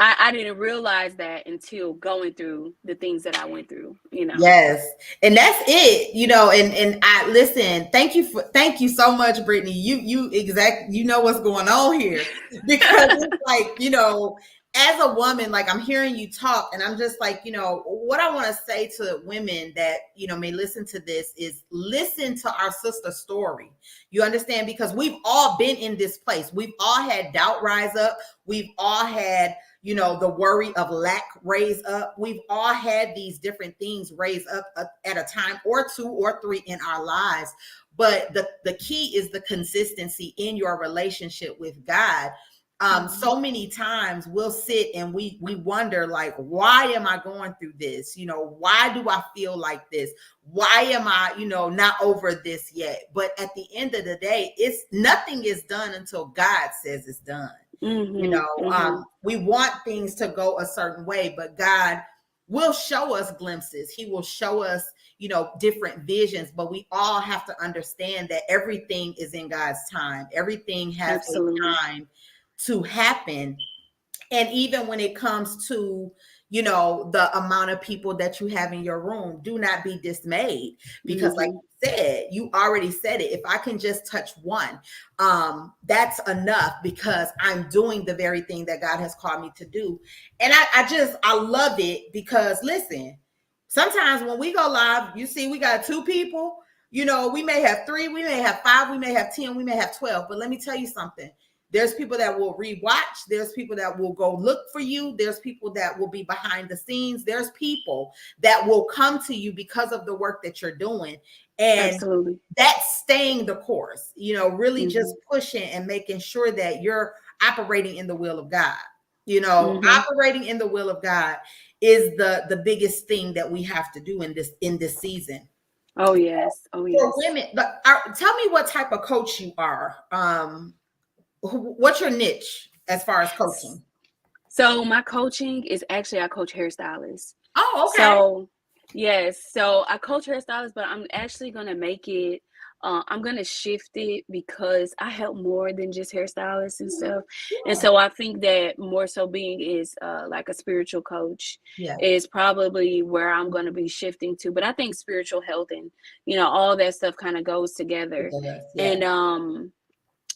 G: I didn't realize that until going through the things that I went through, you know.
D: Yes. And that's it, you know, and I listen, thank you so much, Brittany. You know what's going on here, because it's like, you know, as a woman, like I'm hearing you talk and I'm just like, you know, what I want to say to women that, you know, may listen to this is listen to our sister's story. You understand? Because we've all been in this place. We've all had doubt rise up. We've all had, you know, the worry of lack raise up. We've all had these different things raise up at a time or two or three in our lives. But the key is the consistency in your relationship with God. So many times we'll sit and we wonder, like, why am I going through this? You know, why do I feel like this? Why am I, you know, not over this yet? But at the end of the day, it's nothing is done until God says it's done. You know, we want things to go a certain way, but God will show us glimpses. He will show us, you know, different visions, but we all have to understand that everything is in God's time. Everything has a time to happen. And even when it comes to, you know, the amount of people that you have in your room, do not be dismayed, because like you said, you already said it. If I can just touch one, that's enough, because I'm doing the very thing that God has called me to do. And I love it, because listen, sometimes when we go live, you see, we got 2 people, you know, we may have 3, we may have 5, we may have 10, we may have 12, but let me tell you something. There's people that will rewatch. There's people that will go look for you. There's people that will be behind the scenes. There's people that will come to you because of the work that you're doing. And that's staying the course, you know, really just pushing and making sure that you're operating in the will of God. You know, operating in the will of God is the biggest thing that we have to do in this season.
G: Oh, yes. Oh, yes.
D: For women, but tell me what type of coach you are. What's your niche as far as coaching?
G: So my coaching is actually, I coach hairstylists.
D: Oh, okay.
G: So yes, so I coach hairstylists, but I'm actually gonna make it. I'm gonna shift it, because I help more than just hairstylists and stuff. And so I think that more so being is like a spiritual coach is probably where I'm gonna be shifting to. But I think spiritual health and, you know, all that stuff kind of goes together. And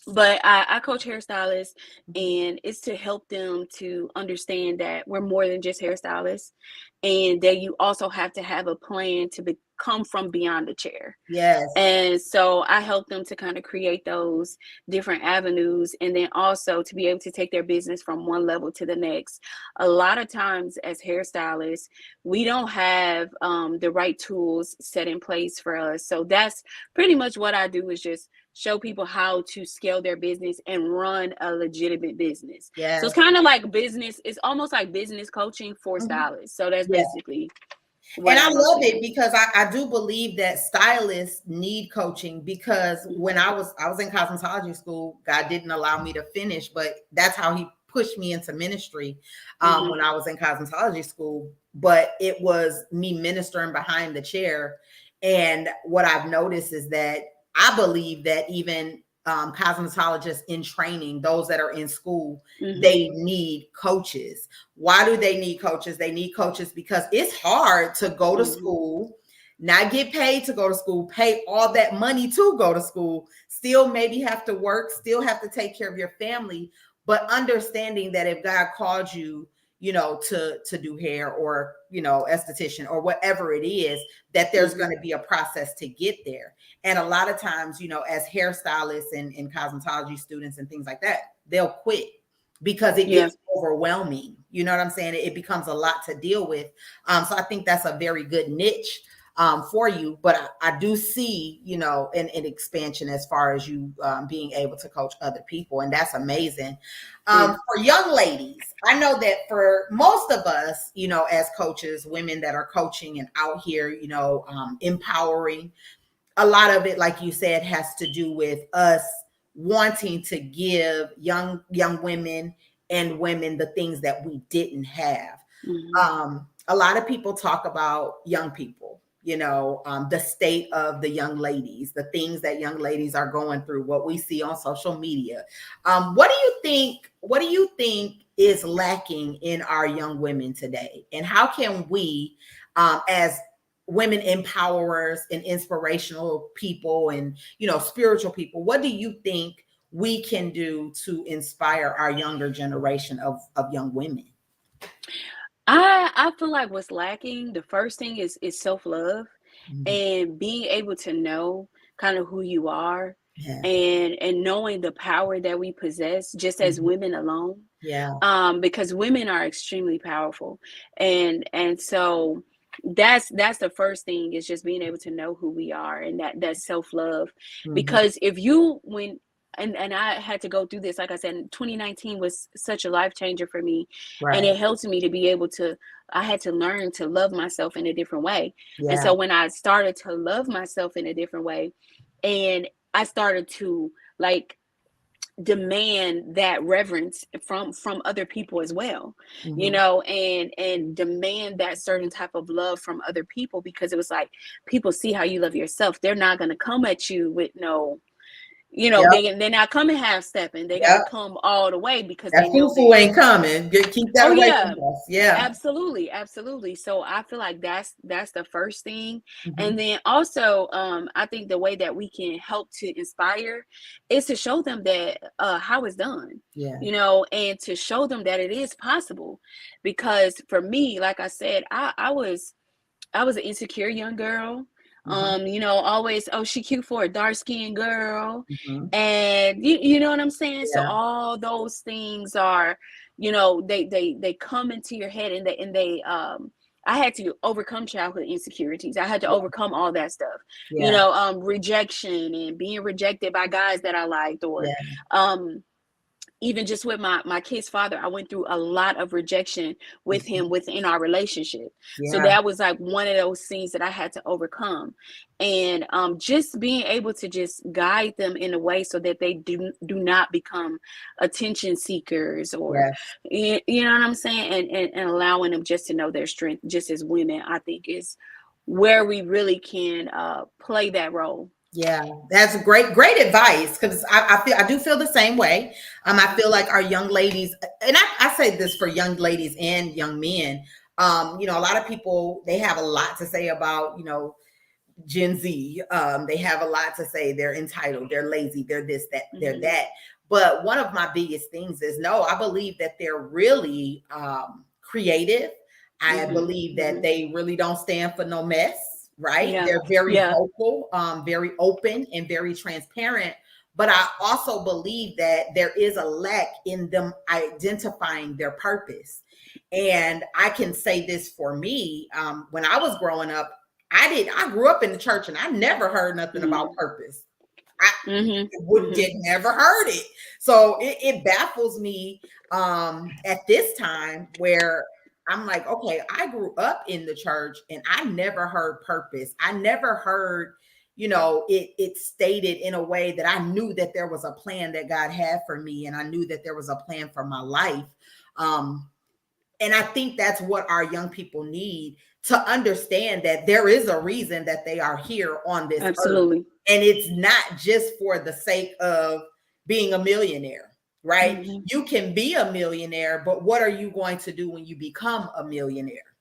G: but I coach hairstylists, and it's to help them to understand that we're more than just hairstylists, and that you also have to have a plan to come from beyond the chair.
D: Yes.
G: And so I help them to kind of create those different avenues, and then also to be able to take their business from one level to the next. A lot of times as hairstylists, we don't have the right tools set in place for us. So that's pretty much what I do, is just show people how to scale their business and run a legitimate business.
D: Yeah.
G: So it's kind of like business. It's almost like business coaching for stylists. So that's basically what
D: I love it, because I do believe that stylists need coaching, because when I was in cosmetology school, God didn't allow me to finish, but that's how he pushed me into ministry when I was in cosmetology school. But it was me ministering behind the chair. And what I've noticed is that I believe that even cosmetologists in training, those that are in school, they need coaches. Why do they need coaches? They need coaches because it's hard to go to school, not get paid to go to school, pay all that money to go to school, still maybe have to work, still have to take care of your family, but understanding that if God called you, you know, to do hair, or, you know, esthetician or whatever it is, that there's going to be a process to get there. And a lot of times, you know, as hairstylists and cosmetology students and things like that, they'll quit because it gets overwhelming. You know what I'm saying? It becomes a lot to deal with. So I think that's a very good niche for you. But I do see, you know, an expansion as far as you being able to coach other people. And that's amazing. For young ladies, I know that for most of us, you know, as coaches, women that are coaching and out here, you know, empowering, a lot of it, like you said, has to do with us wanting to give young women and women the things that we didn't have. A lot of people talk about young people, you know, the state of the young ladies, the things that young ladies are going through, what we see on social media. What do you think is lacking in our young women today? And how can we, as women empowerers and inspirational people and, you know, spiritual people, what do you think we can do to inspire our younger generation of young women?
G: I feel like what's lacking, the first thing is self-love and being able to know kind of who you are and knowing the power that we possess just as women alone. Because women are extremely powerful. And so that's the first thing, is just being able to know who we are, and that self-love. Because if you, and I had to go through this, like I said, 2019 was such a life changer for me. And it helped me to be able to, I had to learn to love myself in a different way. And so when I started to love myself in a different way, and I started to like demand that reverence from other people as well, you know, and demand that certain type of love from other people, because it was like, people see how you love yourself. They're not going to come at you with no, you know, they're not coming half stepping. They got to come all the way, because
D: that
G: they know
D: foo ain't coming. Keep that away from us.
G: Absolutely. So I feel like that's the first thing. And then also, I think the way that we can help to inspire is to show them that how it's done. You know, and to show them that it is possible. Because for me, like I said, I was an insecure young girl. You know, always, oh, she cute for a dark-skinned girl. And you know what I'm saying? So all those things are, you know, they come into your head, and they I had to overcome childhood insecurities. I had to overcome all that stuff. You know, rejection and being rejected by guys that I liked, or even just with my kid's father, I went through a lot of rejection with him within our relationship. So that was like one of those things that I had to overcome. And just being able to just guide them in a way so that they do not become attention seekers, or you know what I'm saying, and allowing them just to know their strength, just as women, I think is where we really can play that role.
D: Yeah, that's great advice, because I do feel the same way. I feel like our young ladies, and I say this for young ladies and young men, you know, a lot of people, they have a lot to say about, you know, Gen Z. They have a lot to say. They're entitled, they're lazy, they're this, that, they're that. But one of my biggest things is, no, I believe that they're really creative. I believe that they really don't stand for no mess. They're very vocal, very open, and very transparent. But I also believe that there is a lack in them identifying their purpose. And I can say this for me, when I was growing up, I grew up in the church, and I never heard nothing about purpose. I never heard it. So it baffles me at this time, where I'm like, okay, I grew up in the church, and I never heard purpose. I never heard, you know, it stated in a way that I knew that there was a plan that God had for me, and I knew that there was a plan for my life. And I think that's what our young people need, to understand that there is a reason that they are here on this earth. And it's not just for the sake of being a millionaire. You can be a millionaire, but what are you going to do when you become a millionaire?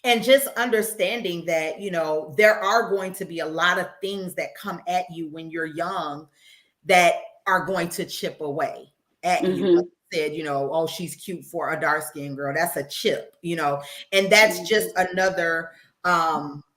D: And just understanding that, you know, there are going to be a lot of things that come at you when you're young that are going to chip away at you. Like you said, you know, oh, she's cute for a dark-skinned girl. That's a chip, you know, and that's just another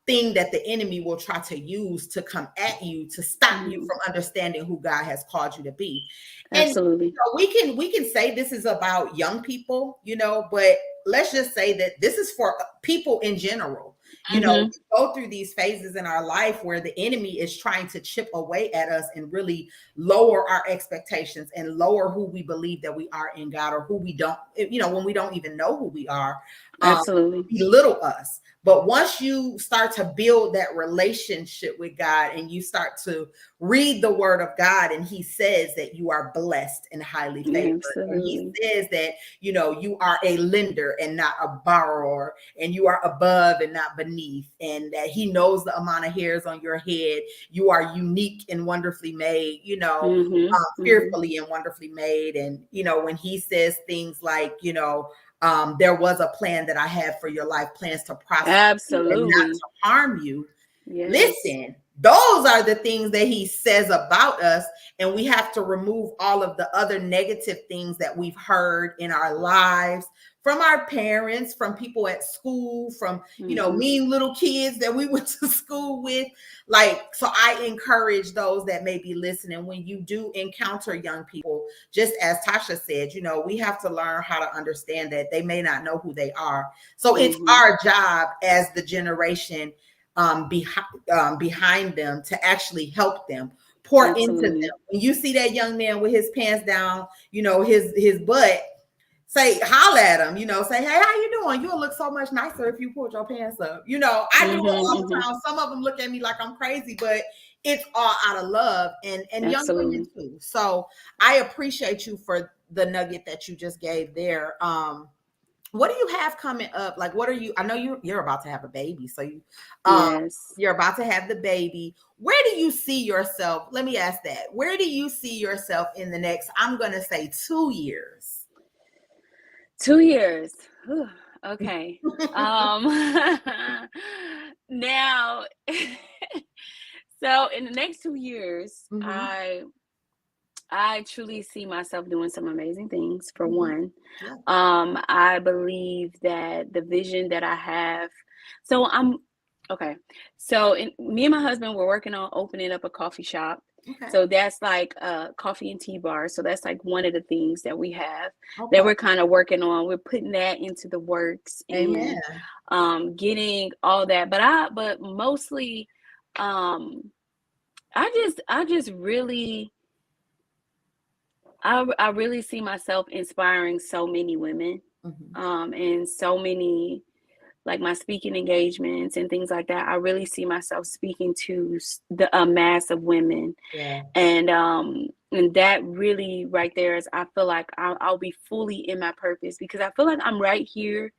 D: thing that the enemy will try to use to come at you, to stop you from understanding who God has called you to be. And you know, we can say this is about young people, you know, but let's just say that this is for people in general. You know, we go through these phases in our life where the enemy is trying to chip away at us and really lower our expectations and lower who we believe that we are in God, or who we don't, you know, when we don't even know who we are.
G: Absolutely.
D: Belittle us. But once you start to build that relationship with God and you start to read the word of God, and he says that you are blessed and highly favored.
G: Absolutely.
D: And he says that, you know, you are a lender and not a borrower, and you are above and not beneath, and that he knows the amount of hairs on your head. You are unique and wonderfully made, you know, fearfully and wonderfully made. And, you know, when he says things like, you know, there was a plan that I had for your life, plans to prosper
G: Absolutely.
D: and not to harm you.
G: Yes.
D: Listen, those are the things that he says about us. And we have to remove all of the other negative things that we've heard in our lives, from our parents, from people at school, from, you know, mean little kids that we went to school with. Like, so I encourage those that may be listening, when you do encounter young people, just as Tasha said, you know, we have to learn how to understand that they may not know who they are. So it's our job as the generation behind them to actually help them, pour into them. When you see that young man with his pants down, you know, his butt, say, holla at him, you know, say, hey, how you doing? You'll look so much nicer if you pulled your pants up. You know, I do it all the time. Some of them look at me like I'm crazy, but it's all out of love, and young women too. So I appreciate you for the nugget that you just gave there. What do you have coming up? Like, what are you? I know you're about to have a baby, so you, you're about to have the baby. Where do you see yourself? Let me ask that. Where do you see yourself in the next, I'm going to say 2 years?
G: 2 years. Whew. Okay. Now, so in the next 2 years, I truly see myself doing some amazing things. For one, I believe that the vision that I have. So me and my husband were working on opening up a coffee shop. So that's like a coffee and tea bar. So that's like one of the things that we have that we're kind of working on. We're putting that into the works and getting all that. But mostly, I really see myself inspiring so many women, and so many, like my speaking engagements and things like that. I really see myself speaking to a mass of women, and that really right there is, I feel like I'll be fully in my purpose, because I feel like I'm right here.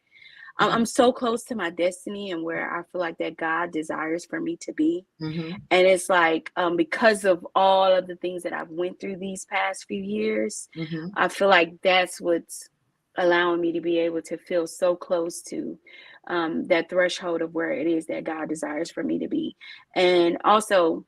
G: I'm so close to my destiny and where I feel like that God desires for me to be. And it's like, because of all of the things that I've went through these past few years, I feel like that's what's allowing me to be able to feel so close to that threshold of where it is that God desires for me to be. And also,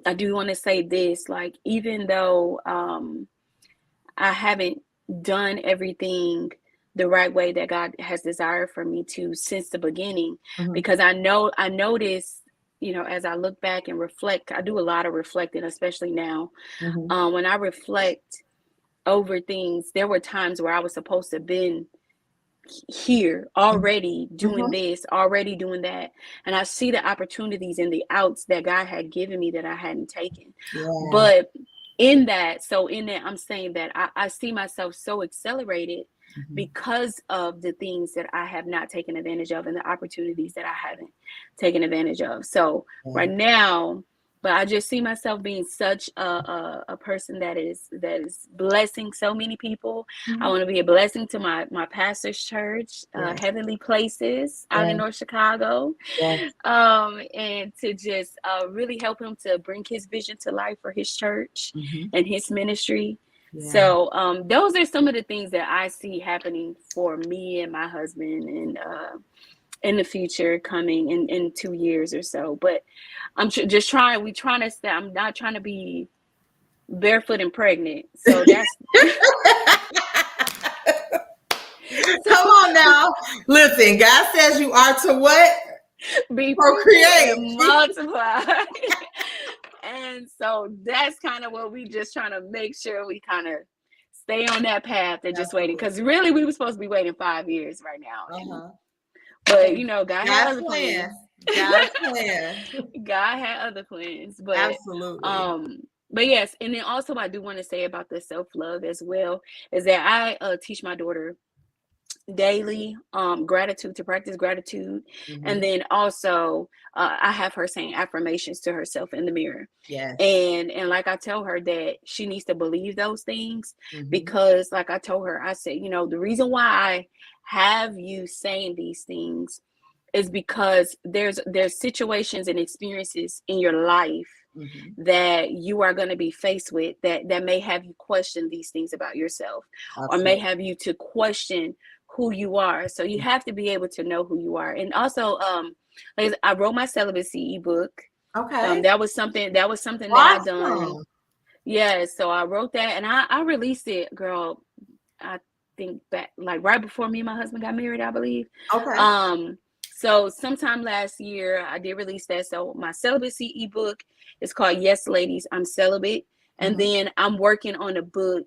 G: I do want to say this, like, even though I haven't done everything the right way that God has desired for me to since the beginning, because I notice, you know, as I look back and reflect, I do a lot of reflecting, especially now. When I reflect over things, there were times where I was supposed to have been here already, doing this, already doing that, and I see the opportunities and the outs that God had given me that I hadn't taken. But in that, I'm saying that I see myself so accelerated because of the things that I have not taken advantage of and the opportunities that I haven't taken advantage of. So right now, but I just see myself being such a person that is blessing so many people. I want to be a blessing to my pastor's church, Heavenly Places out in North Chicago, and to just really help him to bring his vision to life for his church and his ministry. So those are some of the things that I see happening for me and my husband, and in the future coming in 2 years or so. But I'm just trying to stay. I'm not trying to be barefoot and pregnant. So that's
D: come on now. Listen, God says you are to what?
G: Be
D: procreate
G: and multiply. And so that's kind of what we just trying to make sure we kind of stay on that path and just waiting. Because really we were supposed to be waiting 5 years right now. But you know, God had
D: God's
G: other plans.
D: God's plan.
G: God had other plans. But
D: Absolutely.
G: but yes, and then also I do want to say about the self-love as well is that I teach my daughter daily gratitude, to practice gratitude. And then also I have her saying affirmations to herself in the mirror.
D: Yes.
G: And like I tell her that she needs to believe those things, because like I told her, I said, you know, the reason why I have you saying these things is because there's situations and experiences in your life that you are going to be faced with that may have you question these things about yourself. Absolutely. Or may have you to question who you are. So you have to be able to know who you are. And also like I wrote my celibacy ebook.
D: Okay.
G: That was something that I done. Yeah, so I wrote that and I released it, girl. I think back like right before me and my husband got married, I believe.
D: Okay.
G: So sometime last year I did release that. So my celibacy ebook is called Yes Ladies, I'm Celibate. And then I'm working on a book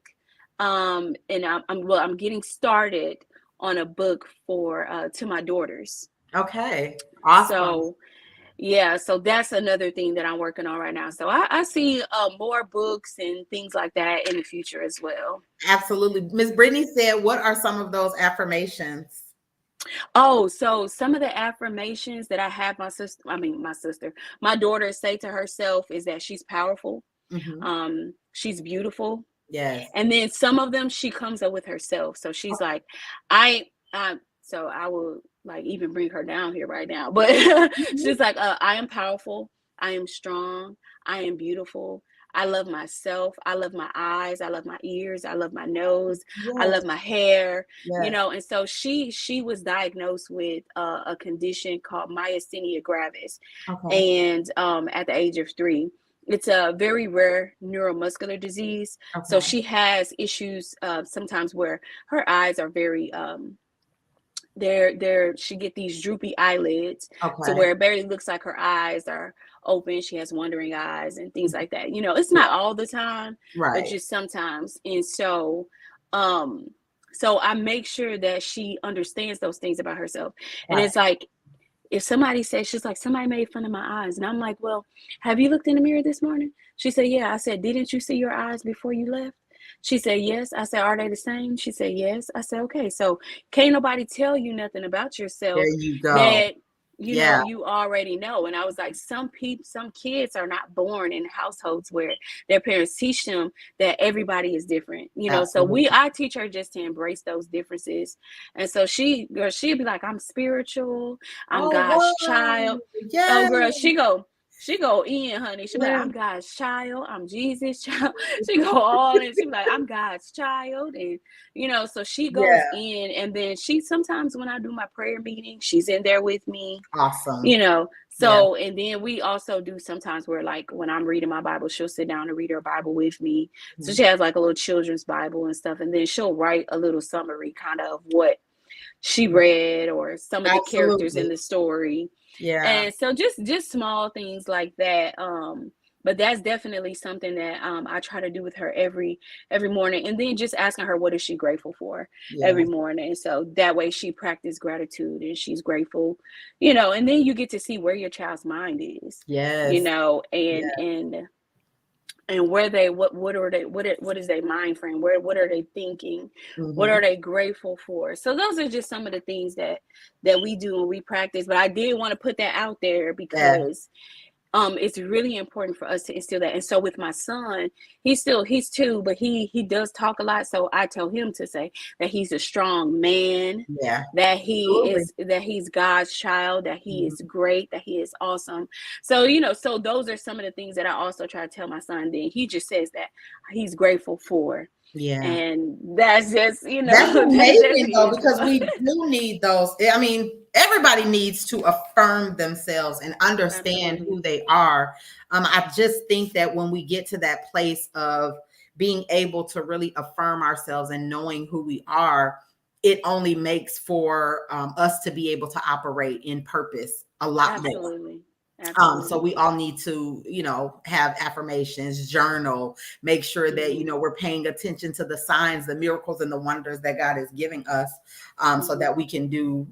G: and I'm getting started on a book for to my daughters.
D: Okay. Awesome.
G: So yeah, so that's another thing that I'm working on right now. So I see more books and things like that in the future as well.
D: Absolutely. Miss Brittany said, what are some of those affirmations?
G: Oh, so some of the affirmations that I have my daughter say to herself is that she's powerful. She's beautiful.
D: Yes.
G: And then some of them she comes up with herself. So she's like, so I will like even bring her down here right now. But she's like, I am powerful. I am strong. I am beautiful. I love myself. I love my eyes. I love my ears. I love my nose. Yes. I love my hair. Yes. You know, and so she was diagnosed with a condition called myasthenia gravis. Okay. And at the age of 3. It's a very rare neuromuscular disease. Okay. So she has issues sometimes where her eyes are very she get these droopy eyelids. Okay. To where it barely looks like her eyes are open. She has wandering eyes and things like that. You know, it's not all the time, right, but just sometimes. And so so I make sure that she understands those things about herself. And right. It's like, if somebody says, she's like, somebody made fun of my eyes. And I'm like, well, have you looked in the mirror this morning? She said, yeah. I said, didn't you see your eyes before you left? She said, yes. I said, are they the same? She said, yes. I said, okay. So can't nobody tell you nothing about yourself. There you go. That you know, you already know. And I was like, some kids are not born in households where their parents teach them that everybody is different, you know. Absolutely. So I teach her just to embrace those differences. And so she'd be like, I'm spiritual, I'm God's child. Yes. Oh girl, she go in, honey. She be like, I'm God's child. I'm Jesus' child. She go on and she be like, I'm God's child. And, you know, so she goes in. And then she sometimes when I do my prayer meeting, she's in there with me. Awesome. You know, so and then we also do sometimes where like when I'm reading my Bible, she'll sit down and read her Bible with me. So she has like a little children's Bible and stuff. And then she'll write a little summary kind of what she read or some of the characters in the story. Yeah. And so just small things like that. But that's definitely something that I try to do with her every morning. And then just asking her, what is she grateful for every morning? So that way she practices gratitude and she's grateful, you know, and then you get to see where your child's mind is. Yes. You know, and where they what is their mind frame? What are they thinking? What are they grateful for? So those are just some of the things that we do and we practice. But I did want to put that out there because it's really important for us to instill that. And so with my son, he's 2, but he does talk a lot. So I tell him to say that he's a strong man, that he's God's child, that he is great, that he is awesome. So, you know, so those are some of the things that I also try to tell my son. Then he just says that he's grateful for. Yeah. And that's just, you know, that's
D: amazing though, because we do need those. I mean, everybody needs to affirm themselves and understand who they are. I just think that when we get to that place of being able to really affirm ourselves and knowing who we are, it only makes for us to be able to operate in purpose a lot more. So we all need to, have affirmations, journal, make sure that, we're paying attention to the signs, the miracles, and the wonders that God is giving us, so that we can do,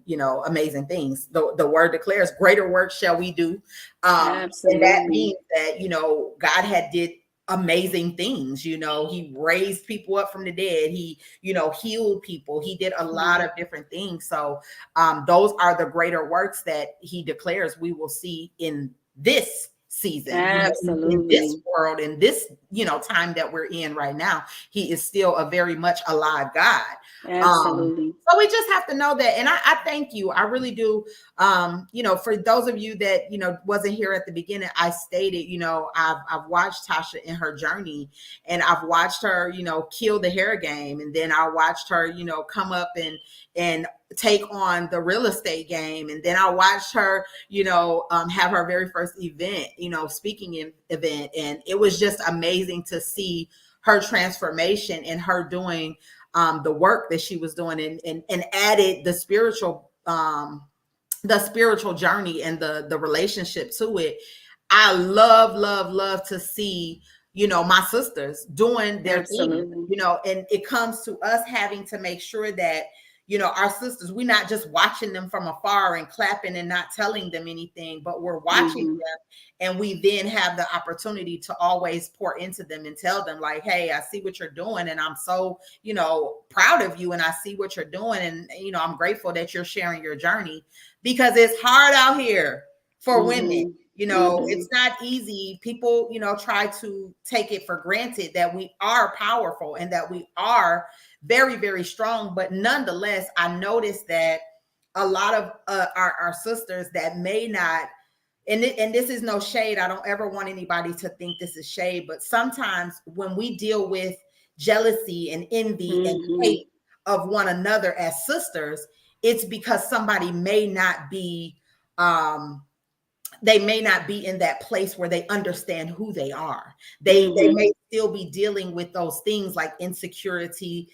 D: amazing things. The word declares, greater work shall we do. And that means that, God had did amazing things. He raised people up from the dead. He, healed people. He did a lot of different things. So those are the greater works that he declares we will see in this season, in this world, in this, time that we're in right now. He is still a very much alive God. So we just have to know that. And I thank you. I really do. For those of you that, wasn't here at the beginning, I stated, I've watched Tasha in her journey, and I've watched her, kill the hair game. And then I watched her, come up and take on the real estate game. And then I watched her, have her very first event, speaking event. And it was just amazing to see her transformation and her doing the work that she was doing, and added the spiritual journey and the relationship to it. I love to see, my sisters doing their thing, and it comes to us having to make sure that, our sisters, we're not just watching them from afar and clapping and not telling them anything, but we're watching them, and we then have the opportunity to always pour into them and tell them, like, hey, I see what you're doing, and I'm so, proud of you, and I see what you're doing, and, I'm grateful that you're sharing your journey, because it's hard out here for women. It's not easy. People, try to take it for granted that we are powerful and that we are very, very strong. But nonetheless, I noticed that a lot of our sisters that may not, and this is no shade. I don't ever want anybody to think this is shade, but sometimes when we deal with jealousy and envy and hate of one another as sisters, it's because somebody may not be, they may not be in that place where they understand who they are. They may still be dealing with those things like insecurity,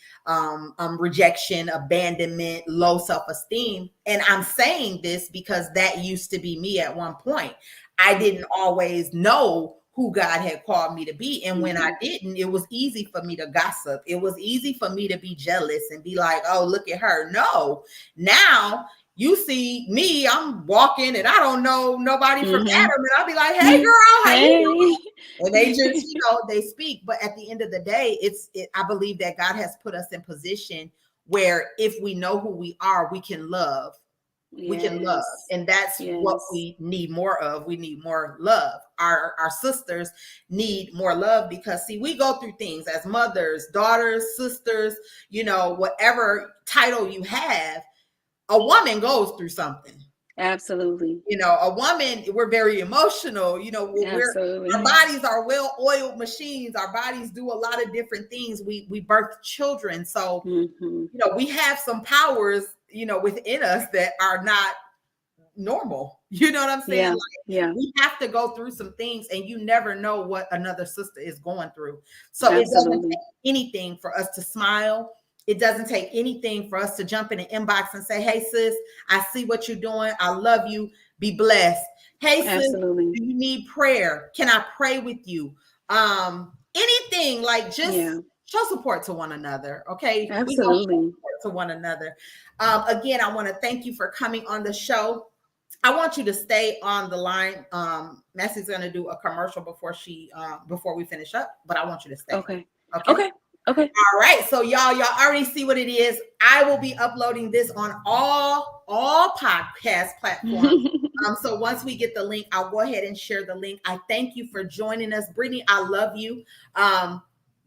D: rejection, abandonment, low self-esteem. And I'm saying this because that used to be me at one point. I didn't always know who God had called me to be. And when I didn't, it was easy for me to gossip. It was easy for me to be jealous and be like, oh, look at her. No, now you see me, I'm walking and I don't know nobody from Adam. And I'll be like, hey girl, how you doing? And they just, they speak. But at the end of the day, I believe that God has put us in position where if we know who we are, we can love. We can love. And that's what we need more of. We need more love. Our sisters need more love because, see, we go through things as mothers, daughters, sisters, whatever title you have. A woman goes through something.
G: Absolutely.
D: A woman, we're very emotional. Our bodies are well-oiled machines. Our bodies do a lot of different things. We birth children. So, we have some powers, within us that are not normal. You know what I'm saying? We have to go through some things, and you never know what another sister is going through. So it doesn't take anything for us to smile. It doesn't take anything for us to jump in the inbox and say, hey, sis, I see what you're doing. I love you. Be blessed. Hey, sis, do you need prayer? Can I pray with you? Anything, like, just show support to one another. Okay.
G: Absolutely.
D: We show support to one another. Again, I want to thank you for coming on the show. I want you to stay on the line. Maxi's going to do a commercial before we finish up, but I want you to stay.
G: Okay.
D: All right. So y'all already see what it is. I will be uploading this on all podcast platforms. So once we get the link, I'll go ahead and share the link. I thank you for joining us. Brittany, I love you.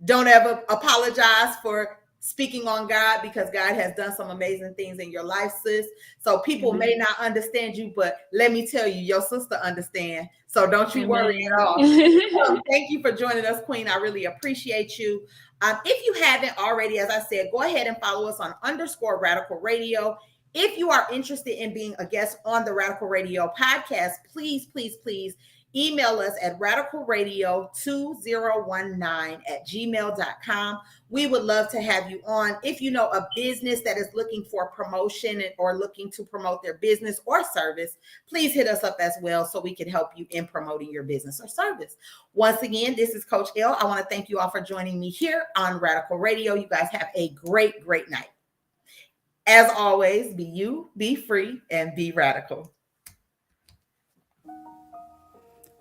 D: Don't ever apologize for speaking on God, because God has done some amazing things in your life, sis. So people may not understand you, but let me tell you, your sister understands. So don't you worry at all. Thank you for joining us, Queen. I really appreciate you. If you haven't already, as I said, go ahead and follow us on _Radical Radio. If you are interested in being a guest on the Radical Radio podcast, please email us at radicalradio2019@gmail.com. We would love to have you on. If you know a business that is looking for promotion or looking to promote their business or service, please hit us up as well so we can help you in promoting your business or service. Once again, this is Coach L. I want to thank you all for joining me here on Radical Radio. You guys have a great, great night. As always, be you, be free, and be radical.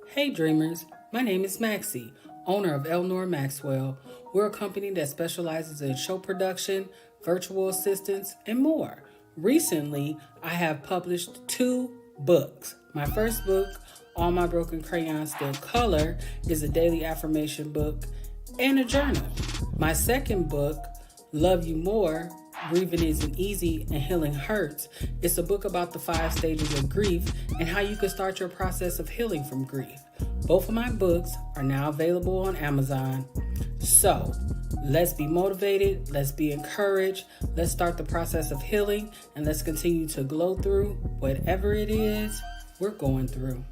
H: Hey dreamers, my name is Maxi, owner of Elnor Maxwell. We're a company that specializes in show production, virtual assistants, and more. Recently, I have published 2 books. My first book, All My Broken Crayons Still Color, is a daily affirmation book and a journal. My second book, Love You More, Grieving Isn't Easy and Healing Hurts, is a book about the 5 stages of grief and how you can start your process of healing from grief. Both of my books are now available on Amazon. So, let's be motivated, let's be encouraged, let's start the process of healing, and let's continue to glow through whatever it is we're going through.